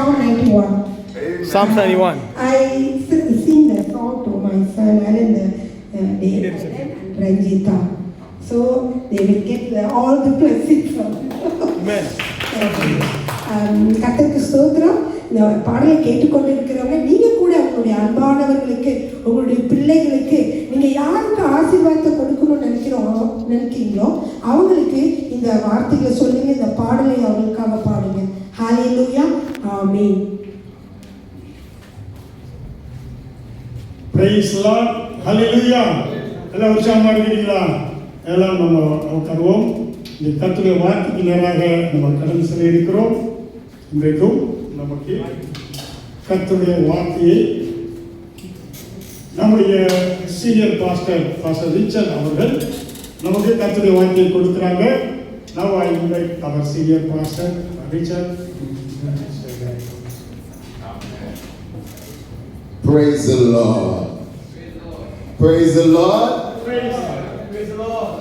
Psalm 91. Psalm 91. I sing that song to my son Alan and Ranjita. So they will get all the blessings from it. Amen. கர்த்தருக்கு ஸ்தோத்திரம். இந்த பாடலை கேட்டுக்கொண்டிருக்கிறவங்க நீங்கள் கூட உங்களுடைய அன்பானவர்களுக்கு உங்களுடைய பிள்ளைகளுக்கு நீங்கள் யாருக்கு ஆசீர்வாதத்தை கொடுக்கணும்னு நினைக்கிறீங்களோ அவங்களுக்கு இந்த வார்த்தைகளை சொல்லுங்க, இந்த பாடலை அவங்களுக்காக பாடுங்க. ஹல்லேலூயா, ஆமென். பிரைஸ் லார்ட், ஹல்லேலூயா. எல்லாம் உற்சாகமாக இருக்கிறீங்களா? எல்லாம் நம்ம உட்காருவோம். இந்த கர்த்தருடைய வார்த்தைக்கு நேராக நம்ம கடந்து செல்ல இருக்கிறோம். இன்றைக்கும் நமக்கு கர்த்தருடைய வார்த்தையை நம்முடைய சீனியர் பாஸ்டர் ரிச்சர்ட் அவர்கள் நமக்கு கர்த்தருடைய வார்த்தையை கொடுக்குறாங்க. Now I invite our senior pastor Richard. Praise the Lord. Praise the Lord. Praise the Lord.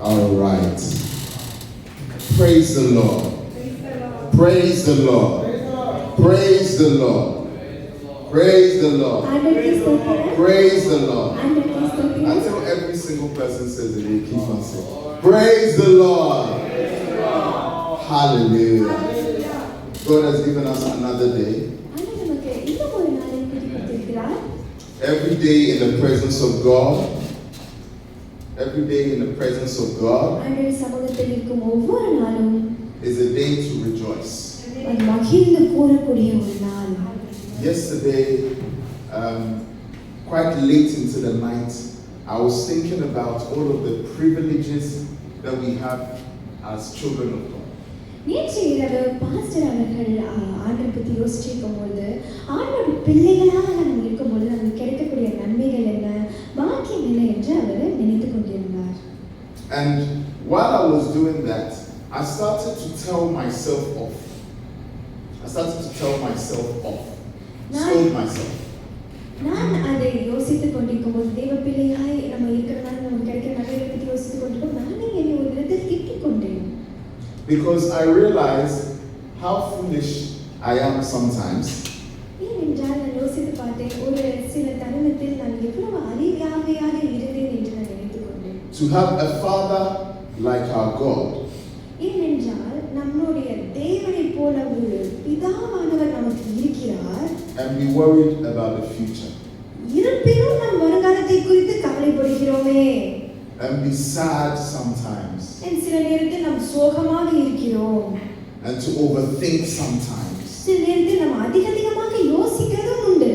All right. Praise the Lord. Praise the Lord. Praise the Lord. Praise the Lord. Praise the Lord. Until every single person says it, they keep on saying, praise the Lord. Hallelujah. God has given us another day. Every day in the presence of God. Every day in the presence of God is a day to rejoice. Yesterday, quite late into the night, I was thinking about all of the privileges that we have as children of God. நேற்று இரவு pastor அவர்கள் ஆண்டவரை பற்றி யோசிச்சிருக்கும் பொழுது ஆண்டோட பிள்ளைகளாக நம்ம இருக்கும்பொழுது நமக்கு கிடைக்கக்கூடிய நன்மைகள் என்ன, பாக்கியம் என்ன என்று அவர் நினைத்து கொண்டிருந்தார். And while I was doing that, I started to tell myself off. Scold myself. நான் அதை யோசித்துக் கொண்டிருக்கும் போது தேவ பிள்ளையாய் நம்ம இருக்கிறனால நமக்கு கிடைக்கிற நன்மைகளை பற்றி யோசித்துக் கொண்டிருக்கும் நானே என்னை ஒரு விதத்தில் திட்டிக் கொண்டேன். Because I realized how foolish I am sometimes. ஏனென்றால் நான் யோசித்து பார்த்தேன், ஒரு சில தருணத்தில் நான் எவ்வளவு அறியாமையாக இருந்தேன் என்று நான் நினைத்துக் கொண்டேன். To have a father like our God. ஏனென்றால் நம்முடைய தேவனை போல ஒரு பிதாவானவர் நமக்கு இருக்கிறார். And be worried about the future. இருப்பினும் நாம் வருங்காலத்தை குறித்து கவலைப்படுகிறோமே. And be sad sometimes. சில நேரத்தில் நாம் சோகமாக இருக்கிறோம். And to overthink sometimes. சில நேரத்தில் நாம் அதிகமாக யோசிக்கிறதும் உண்டு.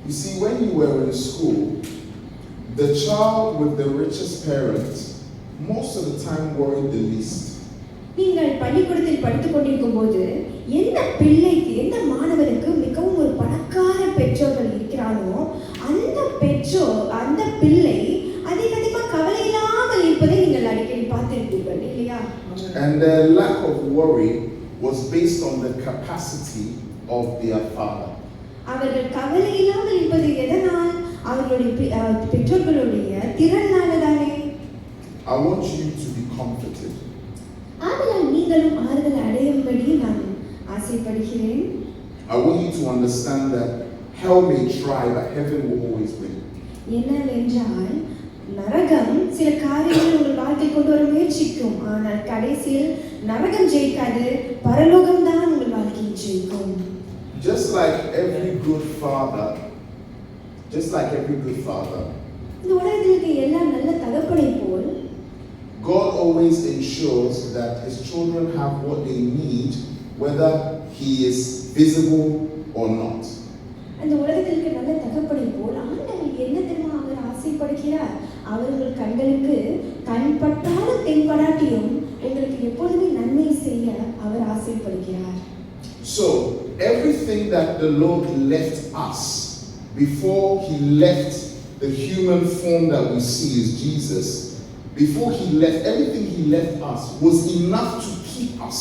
You see, when you were in school, the child with the richest parents most of the time worried the least. நீங்கள் பள்ளிக்கூடத்தில் படித்துக் கொண்டிருக்கும் போது எந்த பிள்ளைக்கு, எந்த மாணவருக்கு மிகவும் ஒரு பணக்கார பெற்றோர்கள் இருக்கிறானோ அந்த பிள்ளை அதிகமாக கவலை இல்லாமல் இருப்பதை நீங்கள் அடிக்கடி பார்த்திருப்பீர்கள் இல்லையா? And their lack of worry was based on the capacity of their father. அவர்கள் கவலை இல்லாமல் இருப்பது எதனால்? அவர்களுடைய பெற்றோர்களுடைய திறனாலதானே. I want you to be comforted. ஆதலால் நீங்களும் ஆறுதல் அடையும்படி நான் ஆசைப்படுகிறேன். I want you to understand that hell may try, but heaven will always win. என்னவென்றால் நரகம் சில காரியங்கள் உங்கள் வாழ்க்கை கொண்டு வர முயற்சிக்கும், ஆனால் கடைசியில் நரகம் ஜெயிக்காது, பரலோகம் தான் உங்கள் வாழ்க்கையை ஜெயிக்கும். Just like every good father, இந்த உலகத்தில் எல்லா நல்ல தகப்பனை போல் God always ensures that his children have what they need, whether he is visible or not. அந்த உலகத்தில் நல்ல தகப்பனை போல் ஆண்டவர் என்ன தெரியுமா அவர் ஆசைப்படுகிறார்? அவர்கள் கண்களுக்கு கண்பட்டாலும் தென்படாட்டியும் உங்களுக்கு எப்பொழுதுமே நன்மை செய்ய அவர் ஆசைப்படுகிறார். So everything that the Lord left us before he left the human form that we see is Jesus, before he left, everything he left us was enough to keep us.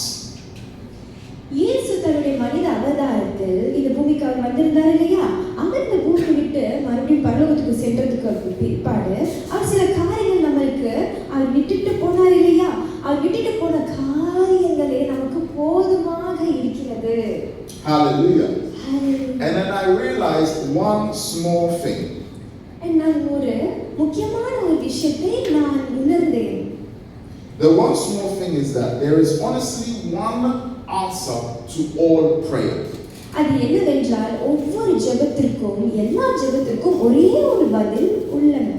இயேசு தன்னுடைய மனித அவதாரத்தில் இந்த பூமிக்கு அவர் வந்திருந்தார் இல்லையா? அவர் இந்த பூமியை விட்டு மறுபடியும் பரலோகத்துக்கு சென்றதுக்கு பிற்பாடு அவர் சில காரியங்கள் நம்மளுக்கு அவர் விட்டுட்டு போனார் இல்லையா? அது அவர் விட்டுட்டு போன காரியங்களே நமக்கு போதுமாக இருக்கிறது. Hallelujah. Hallelujah. And then I realized one small thing. நான் ஒரு முக்கியமான ஒரு விஷயத்தை நான் உணர்ந்தேன். The one small thing is that there is honestly one answer to all prayer. அது என்னவென்றால் ஒவ்வொரு ஜெபத்திற்கும் எல்லா ஜெபத்திற்கும் ஒரே ஒரு பதில் உள்ளன.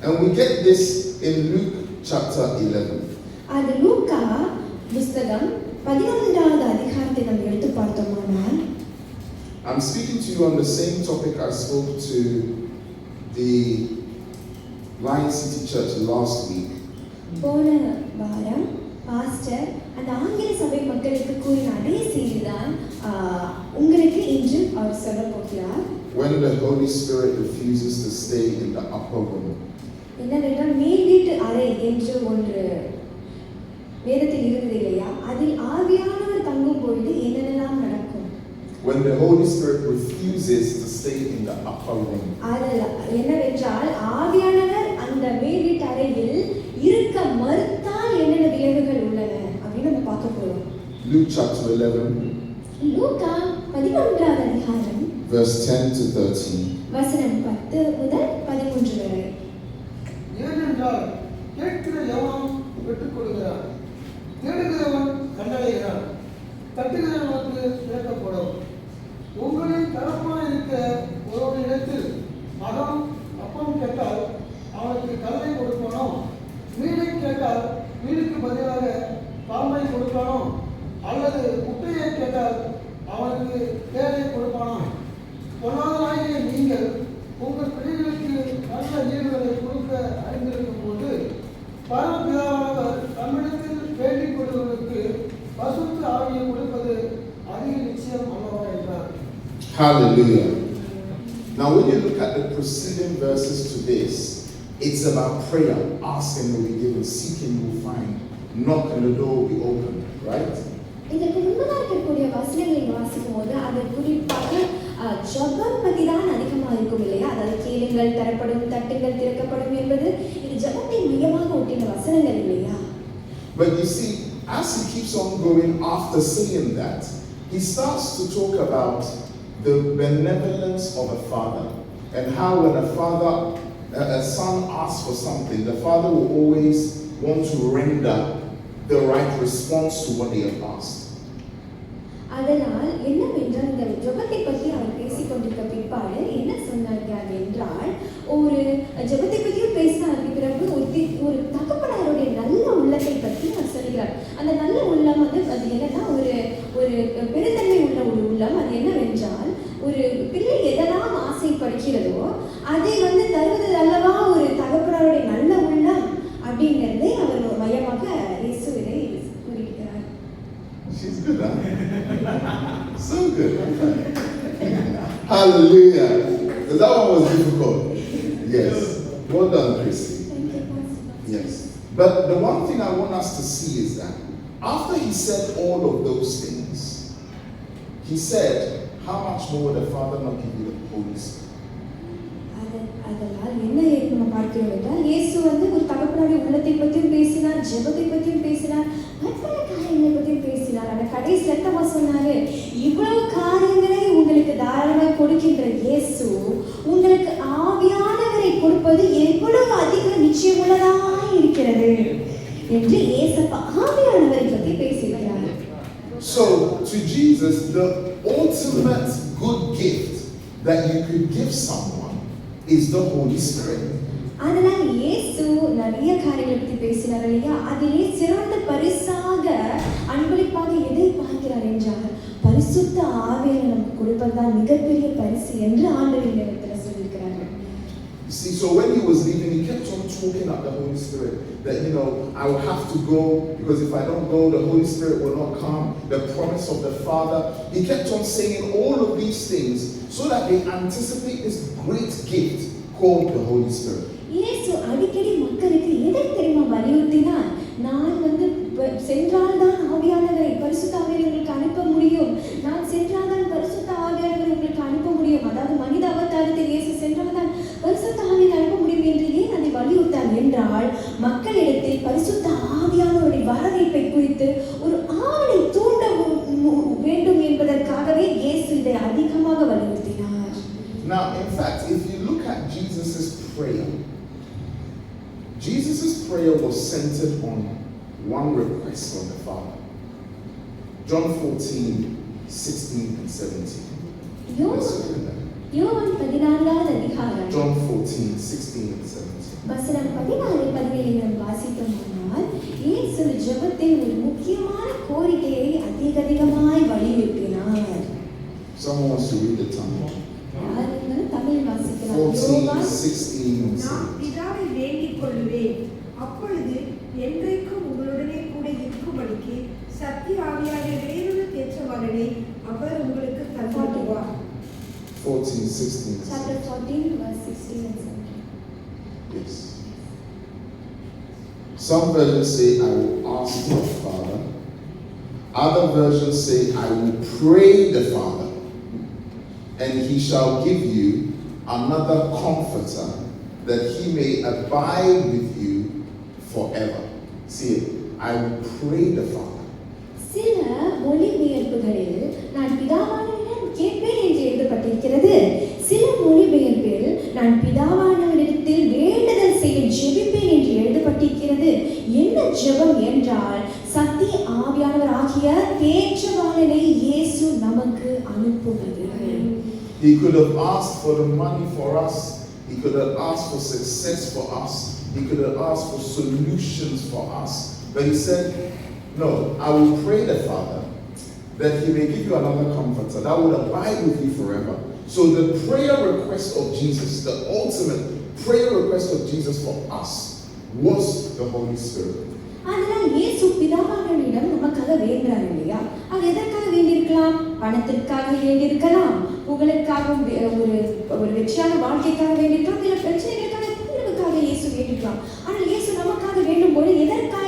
And we get this in Luke chapter 11. அது லூக்கா புத்தகம் 11வது அதிகாரத்தை நாம் எடுத்து பார்த்தோமானால், I'm speaking to you on the same topic I spoke to the Lion City Church last week. போன வாரம் பாஸ்டர் அந்த ஆங்கில சபை மக்களுக்கு கூறின அதே செய்திதான் உங்களுக்கு இன்று அவர் சொல்ல போகிறார். When the Holy Spirit refuses to stay in the upper room. என்னவென்றால் மேல் வீட்டு அறை என்று ஒன்று வேதத்தில் இருந்தது இல்லையா, அதில் ஆவியானவர் தங்கும் பொழுது என்னென்னலாம் நடக்கும்? When the Holy Spirit refuses to stay in the upper room. என்னவென்றால் ஆவியானவர் அந்த மேல் வீட்டு அறையில் இருக்க மறுத்தால் என்னென்ன விளைவுகள் உள்ளன அப்படின்னு நம்ம பார்க்க போறோம். Luke chapter 11. லூக்கா 11வது அதிகாரம் verse 10 to 13. வசனம் 10 முதல் 13 வரை. ஏனென்றால் கேட்கிற எவனும் பெற்றுக்கொள்கிறான், தேடுகிறவன் கண்டடைகிறான், தட்டுகிறவனுக்கு திறக்கப்படும். உங்களின் தரப்பாக இருக்க ஒரு இடத்தில் மகன் அப்பம் கேட்டால் அவனுக்கு கல்லை கொடுப்பானோ? மீனை கேட்டால் மீனுக்கு பதிலாக பாம்பை கொடுப்பானோ? அல்லது முட்டையை கேட்டால் அவனுக்கு தேரை கொடுப்பானோ? பொல்லாதவராகிய நீங்கள் உங்கள் பிள்ளைகளுக்கு நல்ல ஈவுகளை கொடுக்க அறிந்திருக்கும் போது பரமபிதாவானவர் தம்மிடத்தில் வேண்டிக் கொள்வதற்கு பசுத்த ஆவியை கொடுப்பது அதிக நிச்சயம் அல்லவா என்றார். Hallelujah. Now when you look at the preceding verses to this, it's about prayer. Ask and you will be given, seek and you will find, knock and the door will be open, right? இதற்கு முன்பதாக இருக்கக்கூடிய வசனங்களை வாசிக்கும் போது அது குறிப்பாக ஜபம் பற்றி தான் அதிகமாக இருக்கும் இல்லையா, அதாவது கேளுங்கள் தரப்படும், தட்டுங்கள் திறக்கப்படும் என்பது இது ஜபத்தை மையமாக ஒட்டின வசனங்கள் இல்லையா. But you see, as he keeps on going after saying that, he starts to talk about the benevolence of a father and how when a son asks for something, the father will always want to render the right response to what they have asked. அதனால் என்னவென்றால் இந்த ஜபத்தை பற்றி அவர் பேசிக்கொண்டிருக்க பிற்பாடு என்ன சொன்னார் என்றால், ஒரு ஜபத்தை பற்றியும் பேசினாருக்கு பிறகு ஒரு தகப்பனாருடைய நல்ல உள்ளத்தை பற்றி அவர் சொல்கிறார். அந்த நல்ல உள்ளம் அது என்னன்னா ஒரு பெருந்தன்மை உள்ள ஒரு உள்ளம். அது என்னவென்றால் ஒரு பிள்ளை எதெல்லாம் ஆசைப்படுகிறதோ அதை தருவது அல்லவா ஒரு தகப்பனாருடைய நல்ல உள்ளம் அப்படிங்கிறதை அவர் மையமாக இயேசுவினை கூறுகிறார். She's good, huh? So good. Hallelujah. Because that one was difficult. Yes. Well done, Christy. Thank you, Pastor. Yes. But the one thing I want us to see is that after he said all of those things, he said, how much more will the Father not give you the Holy Spirit? அதனால் என்ன நம்ம பார்க்கிறோம் என்றால், இயேசு ஒரு தகப்பனுடைய உள்ளத்தை பற்றியும் பேசினார், ஜெபத்தை பற்றியும் பேசினார், பல காரியங்களை பற்றியும் பேசினார். ஆனால் கடைசி என்னமா சொன்னாரு, இவ்வளவு காரியங்களை உங்களுக்கு தாராளமாக கொடுக்கின்ற இயேசு உங்களுக்கு ஆவியானவரை கொடுப்பது எவ்வளவு அதிக நிச்சயமுள்ளதாக இருக்கிறது என்று இயேசப்பா ஆவியானவரை பற்றி பேசுகிறார். So to Jesus, the ultimate good gift that you could give someone is the Holy Spirit. அதனால் இயேசு நிறைய காரியங்களை பற்றி பேசினார் இல்லையா, அதிலே சிறந்த பரிசாக அன்பளிப்பாக எதை பார்க்கிறார் என்றால் பரிசுத்த ஆவியை நமக்கு கொடுப்பதுதான் மிகப்பெரிய பரிசு என்று ஆண்டவர் இந்த இடத்துல சொல்லியிருக்கிறார்கள். See, so when he was leaving, he kept on talking about the Holy Spirit. That, I will have to go, because if I don't go, the Holy Spirit will not come. The promise of the Father. He kept on saying all of these things so that they anticipate this great gift called the Holy Spirit. இயேசு அடிக்கடி மக்களுக்கு எதை தெரியுமா வலியுறுத்தினார், நான் சென்றால்தான் ஆவியானவரை பரிசுத்த ஆவியை உங்களுக்கு அனுப்ப முடியும், நான் சென்றால்தான் பரிசுத்த ஆவியானவரை உங்களுக்கு அனுப்ப முடியும். அதாவது மனித அவதாரத்தில் இயேசு சென்றால்தான் பரிசுத்த ஆவியை அனுப்ப முடியும் என்று ஏன் அதை வலியுறுத்தார் என்றால், மக்களிடத்தில் பரிசுத்த ஆவியானவருடைய Now, in fact, if you look at Jesus' prayer was centered on one request from the Father. John 14:16 and 17. Let's look at that. யோவான் 14வது அதிகாரம் John 14:16 and 17. வசனம் 14-17 நாம் வாசித்தோமானால் இயேசு ஜெபத்தில் ஒரு முக்கியமான கோரிக்கையை அதிகமாய் வலியுறுத்தினார். Someone wants to read the Tamil. யாருங்க தமிழ் வாசிக்கலாம்? யோவான் 14:16 and நான் 17. பிதாவை வேண்டிக் கொள்வேன், அப்பொழுது என்றைக்கும் உங்களுடனே கூட இருக்கும்படிக்கு சத்திய ஆவியாக வேறொரு தேற்றவாளனை அவர் உங்களுக்கு தருவார். 14:16. chapter 14 verse 16 and 17. Yes. Some versions say, I will ask the Father. Other versions say, I will pray the Father, and he shall give you another comforter, that he may abide with you forever. See it. I will pray the Father. சில மொழிபெயர்ப்புகளில் நான் பிதாவானவரிடம் கேட்பேன் என்று எழுதப்பட்டிருக்கிறது. சில மொழிபெயர்ப்பில் நான் பிதாவானவரிடத்தில் வேண்டுதல் செய்ய ஜெபிப்பேன் என்று எழுதப்பட்டிருக்கிறது. என்ன ஜெபம் என்றால் சத்திய ஆவியானவர் ஆகிய தேற்றவாளனை இயேசு நமக்கு அனுப்புவது. He could have asked for the money for us. He could have asked for success for us. He could have asked for solutions for us. But he said, no, I will pray the Father that he may give you another comforter that would abide with you forever. So the prayer request of Jesus, the ultimate prayer request of Jesus for us was the Holy Spirit. அதனால் இயேசு பிதாவானவரிடம் நமக்காக வேண்டுறார் இல்லையா? அது எதற்காக வேண்டியிருக்கலாம்? பணத்திற்காக வேண்டியிருக்கலாம், புகழுக்காக, ஒரு வெற்றியான வாழ்க்கைக்காக வேண்டியிருக்கலாம், இல்ல பிரச்சனைகளுக்காக தீர்வுக்காக இயேசு வேண்டியிருக்கலாம். ஆனால் இயேசு நமக்காக வேண்டும் போது எதற்காக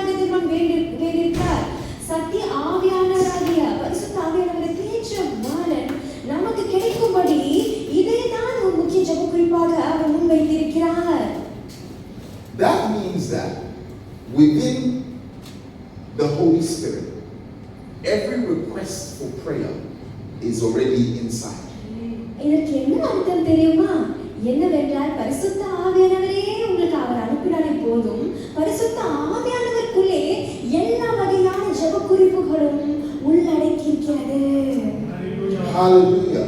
வேண்டியிருக்கிறார்? சத்திய ஆவியானவராகிய பரிசுத்த ஆவியானவரை தேற்றவாளன் நமக்கு கிடைக்கும்படி இதைதான் ஒரு முக்கிய ஜெப குறிப்பாக அவர் முன்வைத்திருக்கிறார். That means that within the Holy Spirit, every request for prayer is already inside. இதற்கு என்ன அர்த்தம் தெரியுமா? என்னவென்றால் பரிசுத்த ஆவியானவரே உங்களுக்கு அவர் அனுப்பினாலே போதும், பரிசுத்த ஆவியானவருக்குள்ளே எல்லா வகையான ஜெப குறிப்புகளும் உள்ளடக்கியிருக்கிறது. Hallelujah.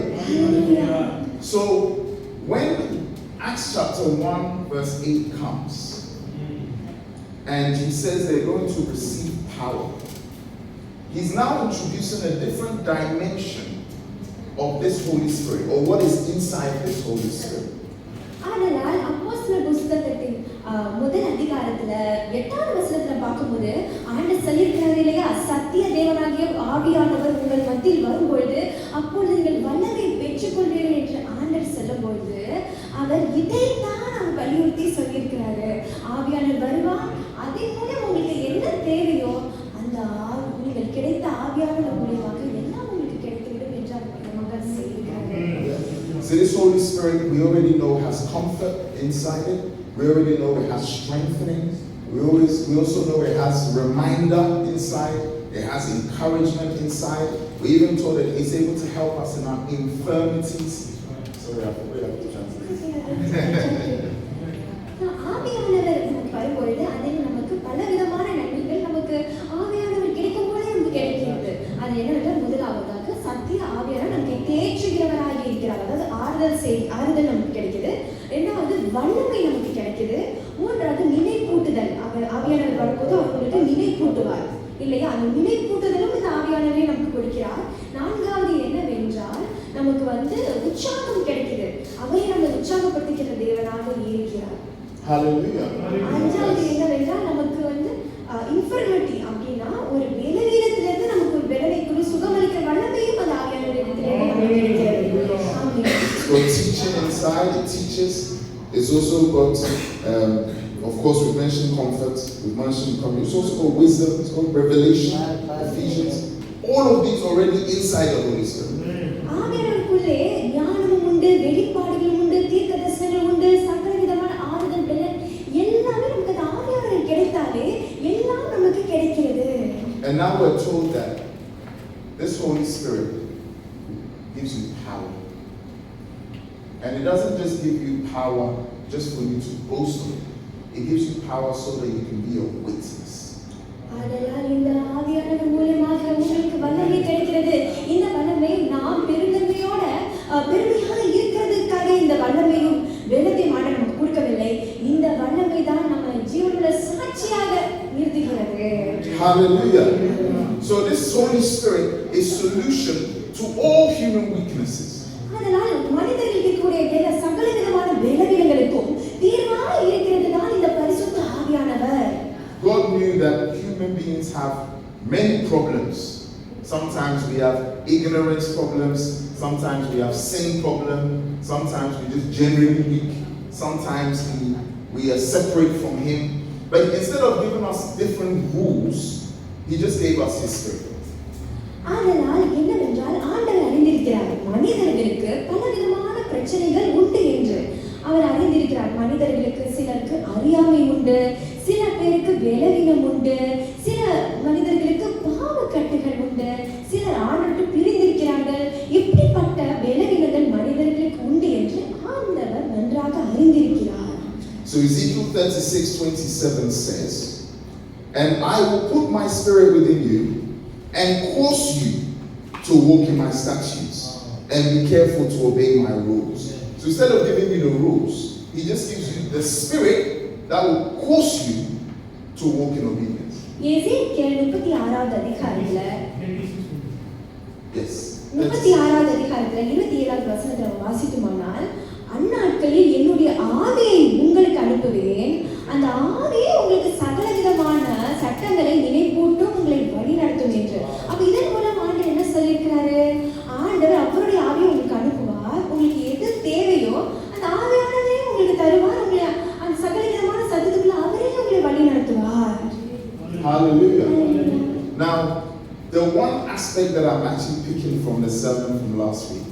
So when Acts chapter 1 verse 8 comes, and he says they're going to receive power, he's now introducing a different dimension of this Holy Spirit, or what is inside this Holy Spirit. ஆனால் அப்போஸ்தலர் புத்தகத்தின் முதல் அதிகாரத்துல 8வது வசனத்துல பார்க்கும்போது ஆண்டவர் சொல்லியிருக்கிறார் இல்லையா, சத்திய தேவனாகிய ஆவியானவர் உங்கள் மத்தியில் வரும்பொழுது அப்பொழுது நீங்கள் வல்லமை பெற்றுக்கொள்வீர்கள் என்று ஆண்டவர் சொல்லும் பொழுது அவர் இதைத்தான் அவர் வலியுறுத்தி சொல்லியிருக்கிறாரு. ஆவியானவர் வருவார், அதன் மூலம் உங்களுக்கு என்ன தேவையோ அந்த நீங்கள் கிடைத்த ஆவியானவர் மூலமாக எல்லாம் உங்களுக்கு கிடைத்துவிடும் என்று அவர் நமக்கு செய்திருக்கிறாரு. So this Holy Spirit, we already know has comfort inside it. We already know it has strengthening. We also know it has reminder inside. It has encouragement inside. We even told that it's able to help us in our infirmities. Sorry, I forgot to translate. ஆவியானவர் நமக்கு வரும்பொழுது அதில் நமக்கு பலவிதமான நன்மைகள் நமக்கு ஆவியானவர் கிடைக்கும் போதே நமக்கு கிடைக்கிறது. அது என்னவென்றால் முதலாவதாக சத்திய ஆவியானவர் நமக்கு தேற்றுகிறவராக இருக்கிறார், அதாவது ஆறுதல் நமக்கு கிடைக்குது. இரண்டாவது வல்லமை நமக்கு கிடைக்குது. மூன்றாவது நினைப்பூட்டுதல். ஆவியானவர் வரும்போது அவர்களுக்கு நினைப்பூட்டுவார் இல்லையா, அந்த நினைப்பூட்டுதலும் இந்த ஆவியானவரே நமக்கு கொடுக்கிறார். நான்காவது என்னவென்றால் நமக்கு உற்சாகம் கிடைக்குது, அவரை நம்ம உற்சாகப்படுத்துகிற தேவனாக இருக்கிறார். Hallelujah. அஞ்சாவது என்னவென்றால் நமக்கு இன்ஃபர்மிட்டி அப்படின்னா ஒரு பலவீனத்திலிருந்து நமக்கு ஒரு பலனைக்குரிய சுகமளிக்கிற வல்லமையும் அந்த ஆவியானவரிடத்திலிருந்து நமக்கு கிடைக்கிறது. So teaching inside, it teaches. It's also got, of course, we've mentioned comfort, we've mentioned comfort. It's also got wisdom, it's got revelation, Ephesians. All of these already inside the Holy Spirit. ஆவியானவருக்குள்ளே ஞானமும் உண்டு, வெளிப்பாடுகளும் உண்டு, தீர்க்கதரிசனங்கள் உண்டு, சகல விதமான ஆறுதல் பலன் எல்லாமே நமக்கு அந்த ஆவியானவர் கிடைத்தாலே எல்லாம் நமக்கு கிடைக்கிறது. And now we're told that this Holy Spirit gives you power. And it doesn't just give you power just for you to boast on it. It gives you power so that you can be a witness. ஆதலால் இந்த ஆவியானவர் மூலமாக உங்களுக்கு வல்லமை கிடைக்கிறது. இந்த வல்லமை நாம் பெருந்தன்மையோட பெருமையாக இருக்கிறதுக்காக இந்த வல்லமையும் வேதத்தையும் ஆண்டவர் நமக்கு கொடுக்கவில்லை. இந்த வல்லமை தான் நம்ம ஜீவனுள்ள சாட்சியாக நிறுத்துகிறது. Hallelujah. So this Holy Spirit is solution to all human weaknesses. அதனால் மனிதர்களுக்கு கூட எல்லா சகல விதமான பலவீனங்களுக்கும் தீர்வாக இருக்கிறது தான் இந்த பரிசுத்த ஆவியானவர். God knew that human beings have many problems. Sometimes we have ignorance problems. Sometimes we have sin problem. Sometimes we just generally weak. Sometimes we are separate from Him. But instead of giving us different rules, He just gave us His Spirit. அதனால் என்னவென்றால் ஆண்டவர் அறிந்திருக்கிறார் மனிதர்களுக்கு பலவிதமான பிரச்சனைகள் உண்டு என்று. அவர் அறிந்திருக்கிறார் மனிதர்களுக்கு சிலருக்கு அறியாமை உண்டு, சில பேருக்கு பலவீனம் உண்டு, சில மனிதர்களுக்கு பாவக்கட்டுகள் உண்டு, சிலர் ஆண்டவரை பிரிந்திருக்கிறார்கள். இப்படிப்பட்ட பலவீனங்கள் மனிதர்களுக்கு உண்டு என்று ஆண்டவர் நன்றாக அறிந்திருக்கிறார். So Ezekiel 36:27 says, "And I will put my spirit within you and cause you to walk in my statutes and be careful to obey my rules." So instead of giving you the rules, He just gives you the spirit that will cause you to walk in obedience. எசேக்கியேல் 36வது அதிகாரத்துல Yes. 36வது அதிகாரத்துல 27வது வசனத்தை வாசிக்குமானால், அந்நாட்களில் என்னுடைய ஆவியை உங்களுக்கு அனுப்புவேன், அந்த ஆவியை உங்களுக்கு சகல விதமான சட்டங்களை நினைப்பூட்டும் உங்களை வழி நடத்தும் என்று. அப்ப இதன் மூலம் ஆண்டவர் என்ன சொல்லியிருக்கிறாரு? ஆண்டவர் அவருடைய ஆவியை உங்களுக்கு அனுப்புவார், உங்களுக்கு எது தேவையோ அந்த ஆவியானவரே உங்களுக்கு தருவார், உங்களை அந்த சகல விதமான சத்தத்துக்குள்ள அவரே உங்களை வழி நடத்துவார். Hallelujah. Now, the one aspect that I'm actually picking from the sermon from last week,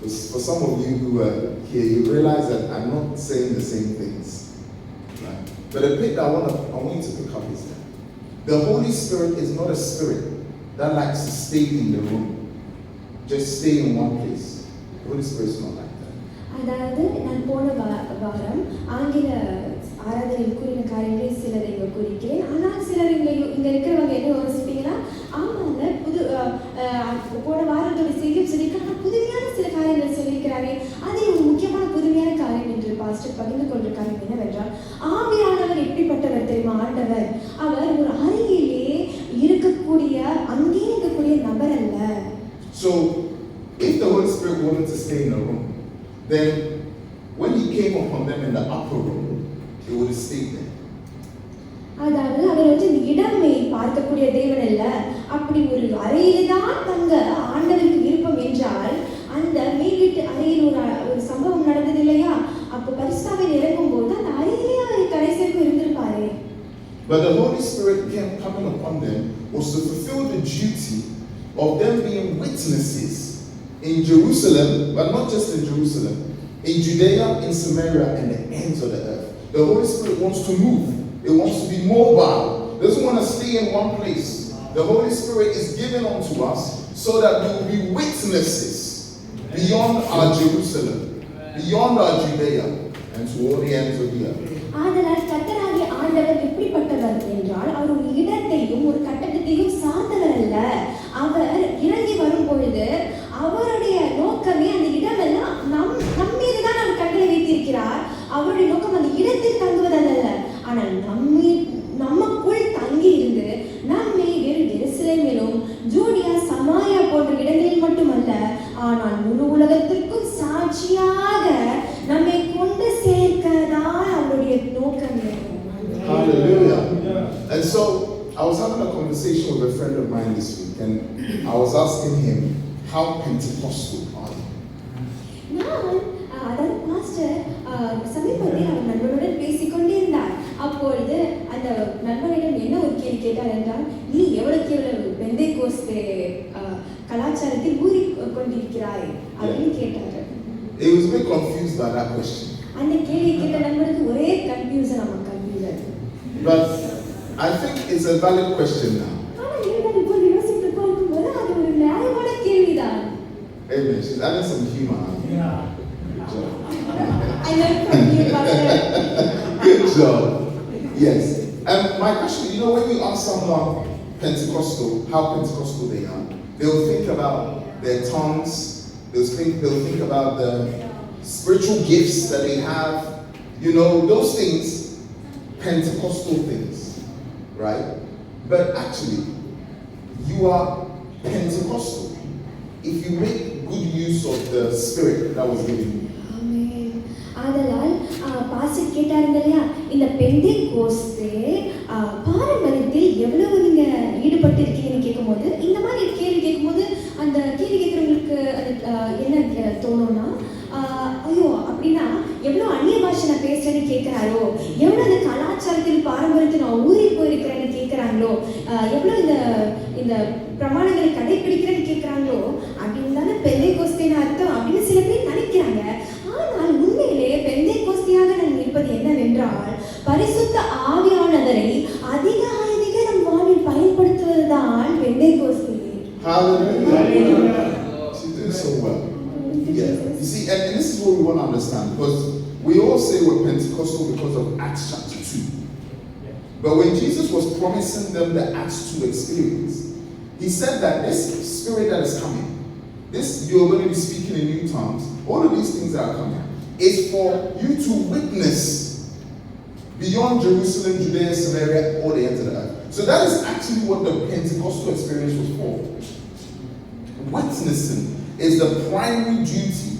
was for some of you who are here, you realize that I'm not saying the same things. Right? But the bit that I want you to pick up is that the Holy Spirit is not a spirit that likes to stay in the room, just stay in one place. The Holy Spirit is not like that. அதாவது நான் போன வாரம் ஆங்கில ஆராதனையில் கூறின காரியங்களை சிலரை இங்கே குறிக்கிறேன். ஆனால் சிலர் இங்கே இருக்கிறவங்க என்ன யோசிப்பீங்கன்னா, ஆமாங்க போன வாரத்தோட செய்தியும் சொல்லியிருக்காங்க, ஆனால் புதுமையான சில காரியங்கள் சொல்லியிருக்கிறாரே. அதில் ஒரு முக்கியமான புதுமையான காரியம் என்று பாஸ்டர் பகிர்ந்து கொண்ட காரியம் என்னவென்றால், ஆவியானவர் எப்படிப்பட்டவர் தெரியுமா? ஆண்டவர் அவர் ஒரு அறையிலே இருக்கக்கூடிய அங்கே இருக்கக்கூடிய நபர் அல்ல. So, if the Holy Spirit wanted to stay in a room, then when He came upon them in the upper room, He would have stayed there. அதாவது அவர் இந்த இடமை பார்க்கக்கூடிய தேவன் அல்ல. அப்படி ஒரு அறையில தான் தங்க ஆண்டவருக்கு விருப்பம் என்றால், அந்த மேல் வீட்டு அறையில் ஒரு சம்பவம் நடந்தது இல்லையா? அப்போ பரிசுத்தாவின் இறங்கும் போது அந்த அறையிலே அவர் கடைசிக்கு இருந்திருப்பாரு. But the Holy Spirit coming upon them was to fulfill the duty of them being witnesses in Jerusalem, but not just in Jerusalem, in Judea, in Samaria, and the ends of the earth. The Holy Spirit wants to move. It wants to be mobile. It doesn't want to stay in one place. The Holy Spirit is given unto us so that we will be witnesses beyond our Jerusalem, beyond our Judea, and to all the ends of the earth. ஆதலால் கர்த்தராகிய ஆண்டவர் எப்படிப்பட்டவர் என்றால், அவர் ஒரு இடத்தையும் ஒரு கட்டடத்தையும் சார்ந்தவர் அல்ல. அவர் இறங்கி வரும் பொழுது அவருடைய நோக்கமே அந்த இடமெல்லாம் நம் மீது தான் அவர் கட்டளை வைத்திருக்கிறார். அவருடைய நோக்கம் அந்த இடத்தில் தங்குவதல்ல, ஆனால் நமக்குள் தங்கி இருந்து நம்மை எருசலேமிலும் ஜூடியா சமாரியா போன்ற இடங்களில் மட்டுமல்ல, ஆனால் முழு உலகத்திற்கும் சாட்சியாக நம்மை கொண்டு சேர்க்கதான் அவருடைய நோக்கம். Hallelujah. And so I was having a conversation with a friend of mine this week, and I was asking him, how Pentecostal are you? அதாவது பாஸ்டர் சமீபத்தில் அவர் நண்பனுடன் பேசிக்கொண்டே இருந்தார். அப்பொழுது அந்த நண்பனிடம் என்ன ஒரு கேள்வி கேட்டார் என்றால், நீ எவ்வளவுக்கு எவ்வளவு பெந்தேகோஸ்தே கலாச்சாரத்தில் ஊறி கொண்டிருக்கிறாய் அப்படின்னு கேட்டாரு. He was a bit confused by that question. அந்த கேள்வி கேட்ட நண்பனுக்கு ஒரே confusion. But I think it's a valid question now. ஆனா நீங்கள் இப்போ யோசித்து பார்க்கும்போது அது ஒரு நியாயமான கேள்விதான். Amen. She's adding some humor. Yeah. I learned from you, Pastor. Good job. Yes. And my question, you know, when you ask someone Pentecostal, how Pentecostal they are, they'll think about their tongues, they'll think about the spiritual gifts that they have, you know, those things, Pentecostal things, right? But actually, you are Pentecostal if you make good use of the spirit that was given you. ஆமென். ஆதலால் pastor கேட்டாருங்க இல்லையா, இந்த பெந்தேகோஸ்தே பாரம்பரியத்தில் எவ்வளவு நீங்க ஈடுபட்டு இருக்கீங்கன்னு கேட்கும்போது, இந்த மாதிரி கேள்வி கேட்கும்போது அந்த கேள்வி கேட்குறவங்களுக்கு அது என்ன தோணும்னா, ஐயோ அப்படின்னா எவ்வளோ அந்நிய பாஷை நான் பேசுறேன்னு கேட்குறாரோ, எவ்வளோ இந்த கலாச்சாரத்தில் பாரம்பரியத்தில் நான் ஊறி போயிருக்கிறேன்னு கேட்குறாங்களோ, எவ்வளோ இந்த பிரமாணங்களை கடைபிடிக்கிறேன்னு கேட்குறாங்களோ, அப்படின்னு தானே பெந்தேகோஸ்தேன்னு அர்த்தம் அப்படின்னு சில பேர் நினைக்கிறாங்க. ஆனால் உண்மையிலே பெந்தேகோஸ்தியாக நாம் இருப்பது என்னவென்றால், பரிசுத்த ஆவியானவரை அதிக நம் வாழ்வில் பயன்படுத்துவதுதான் Pentecost. Hallelujah. She's doing so well. Yeah. You see, and this is what we want to understand, because we all say we're Pentecostal because of Acts chapter 2. But when Jesus was promising them the Acts 2 experience, he said that this spirit that is coming, this you're going to be speaking in new tongues, all of these things that are coming, is for you to witness beyond Jerusalem, Judea, Samaria, or the end of the earth. So that is actually what the Pentecostal experience was for. Witnessing is the primary duty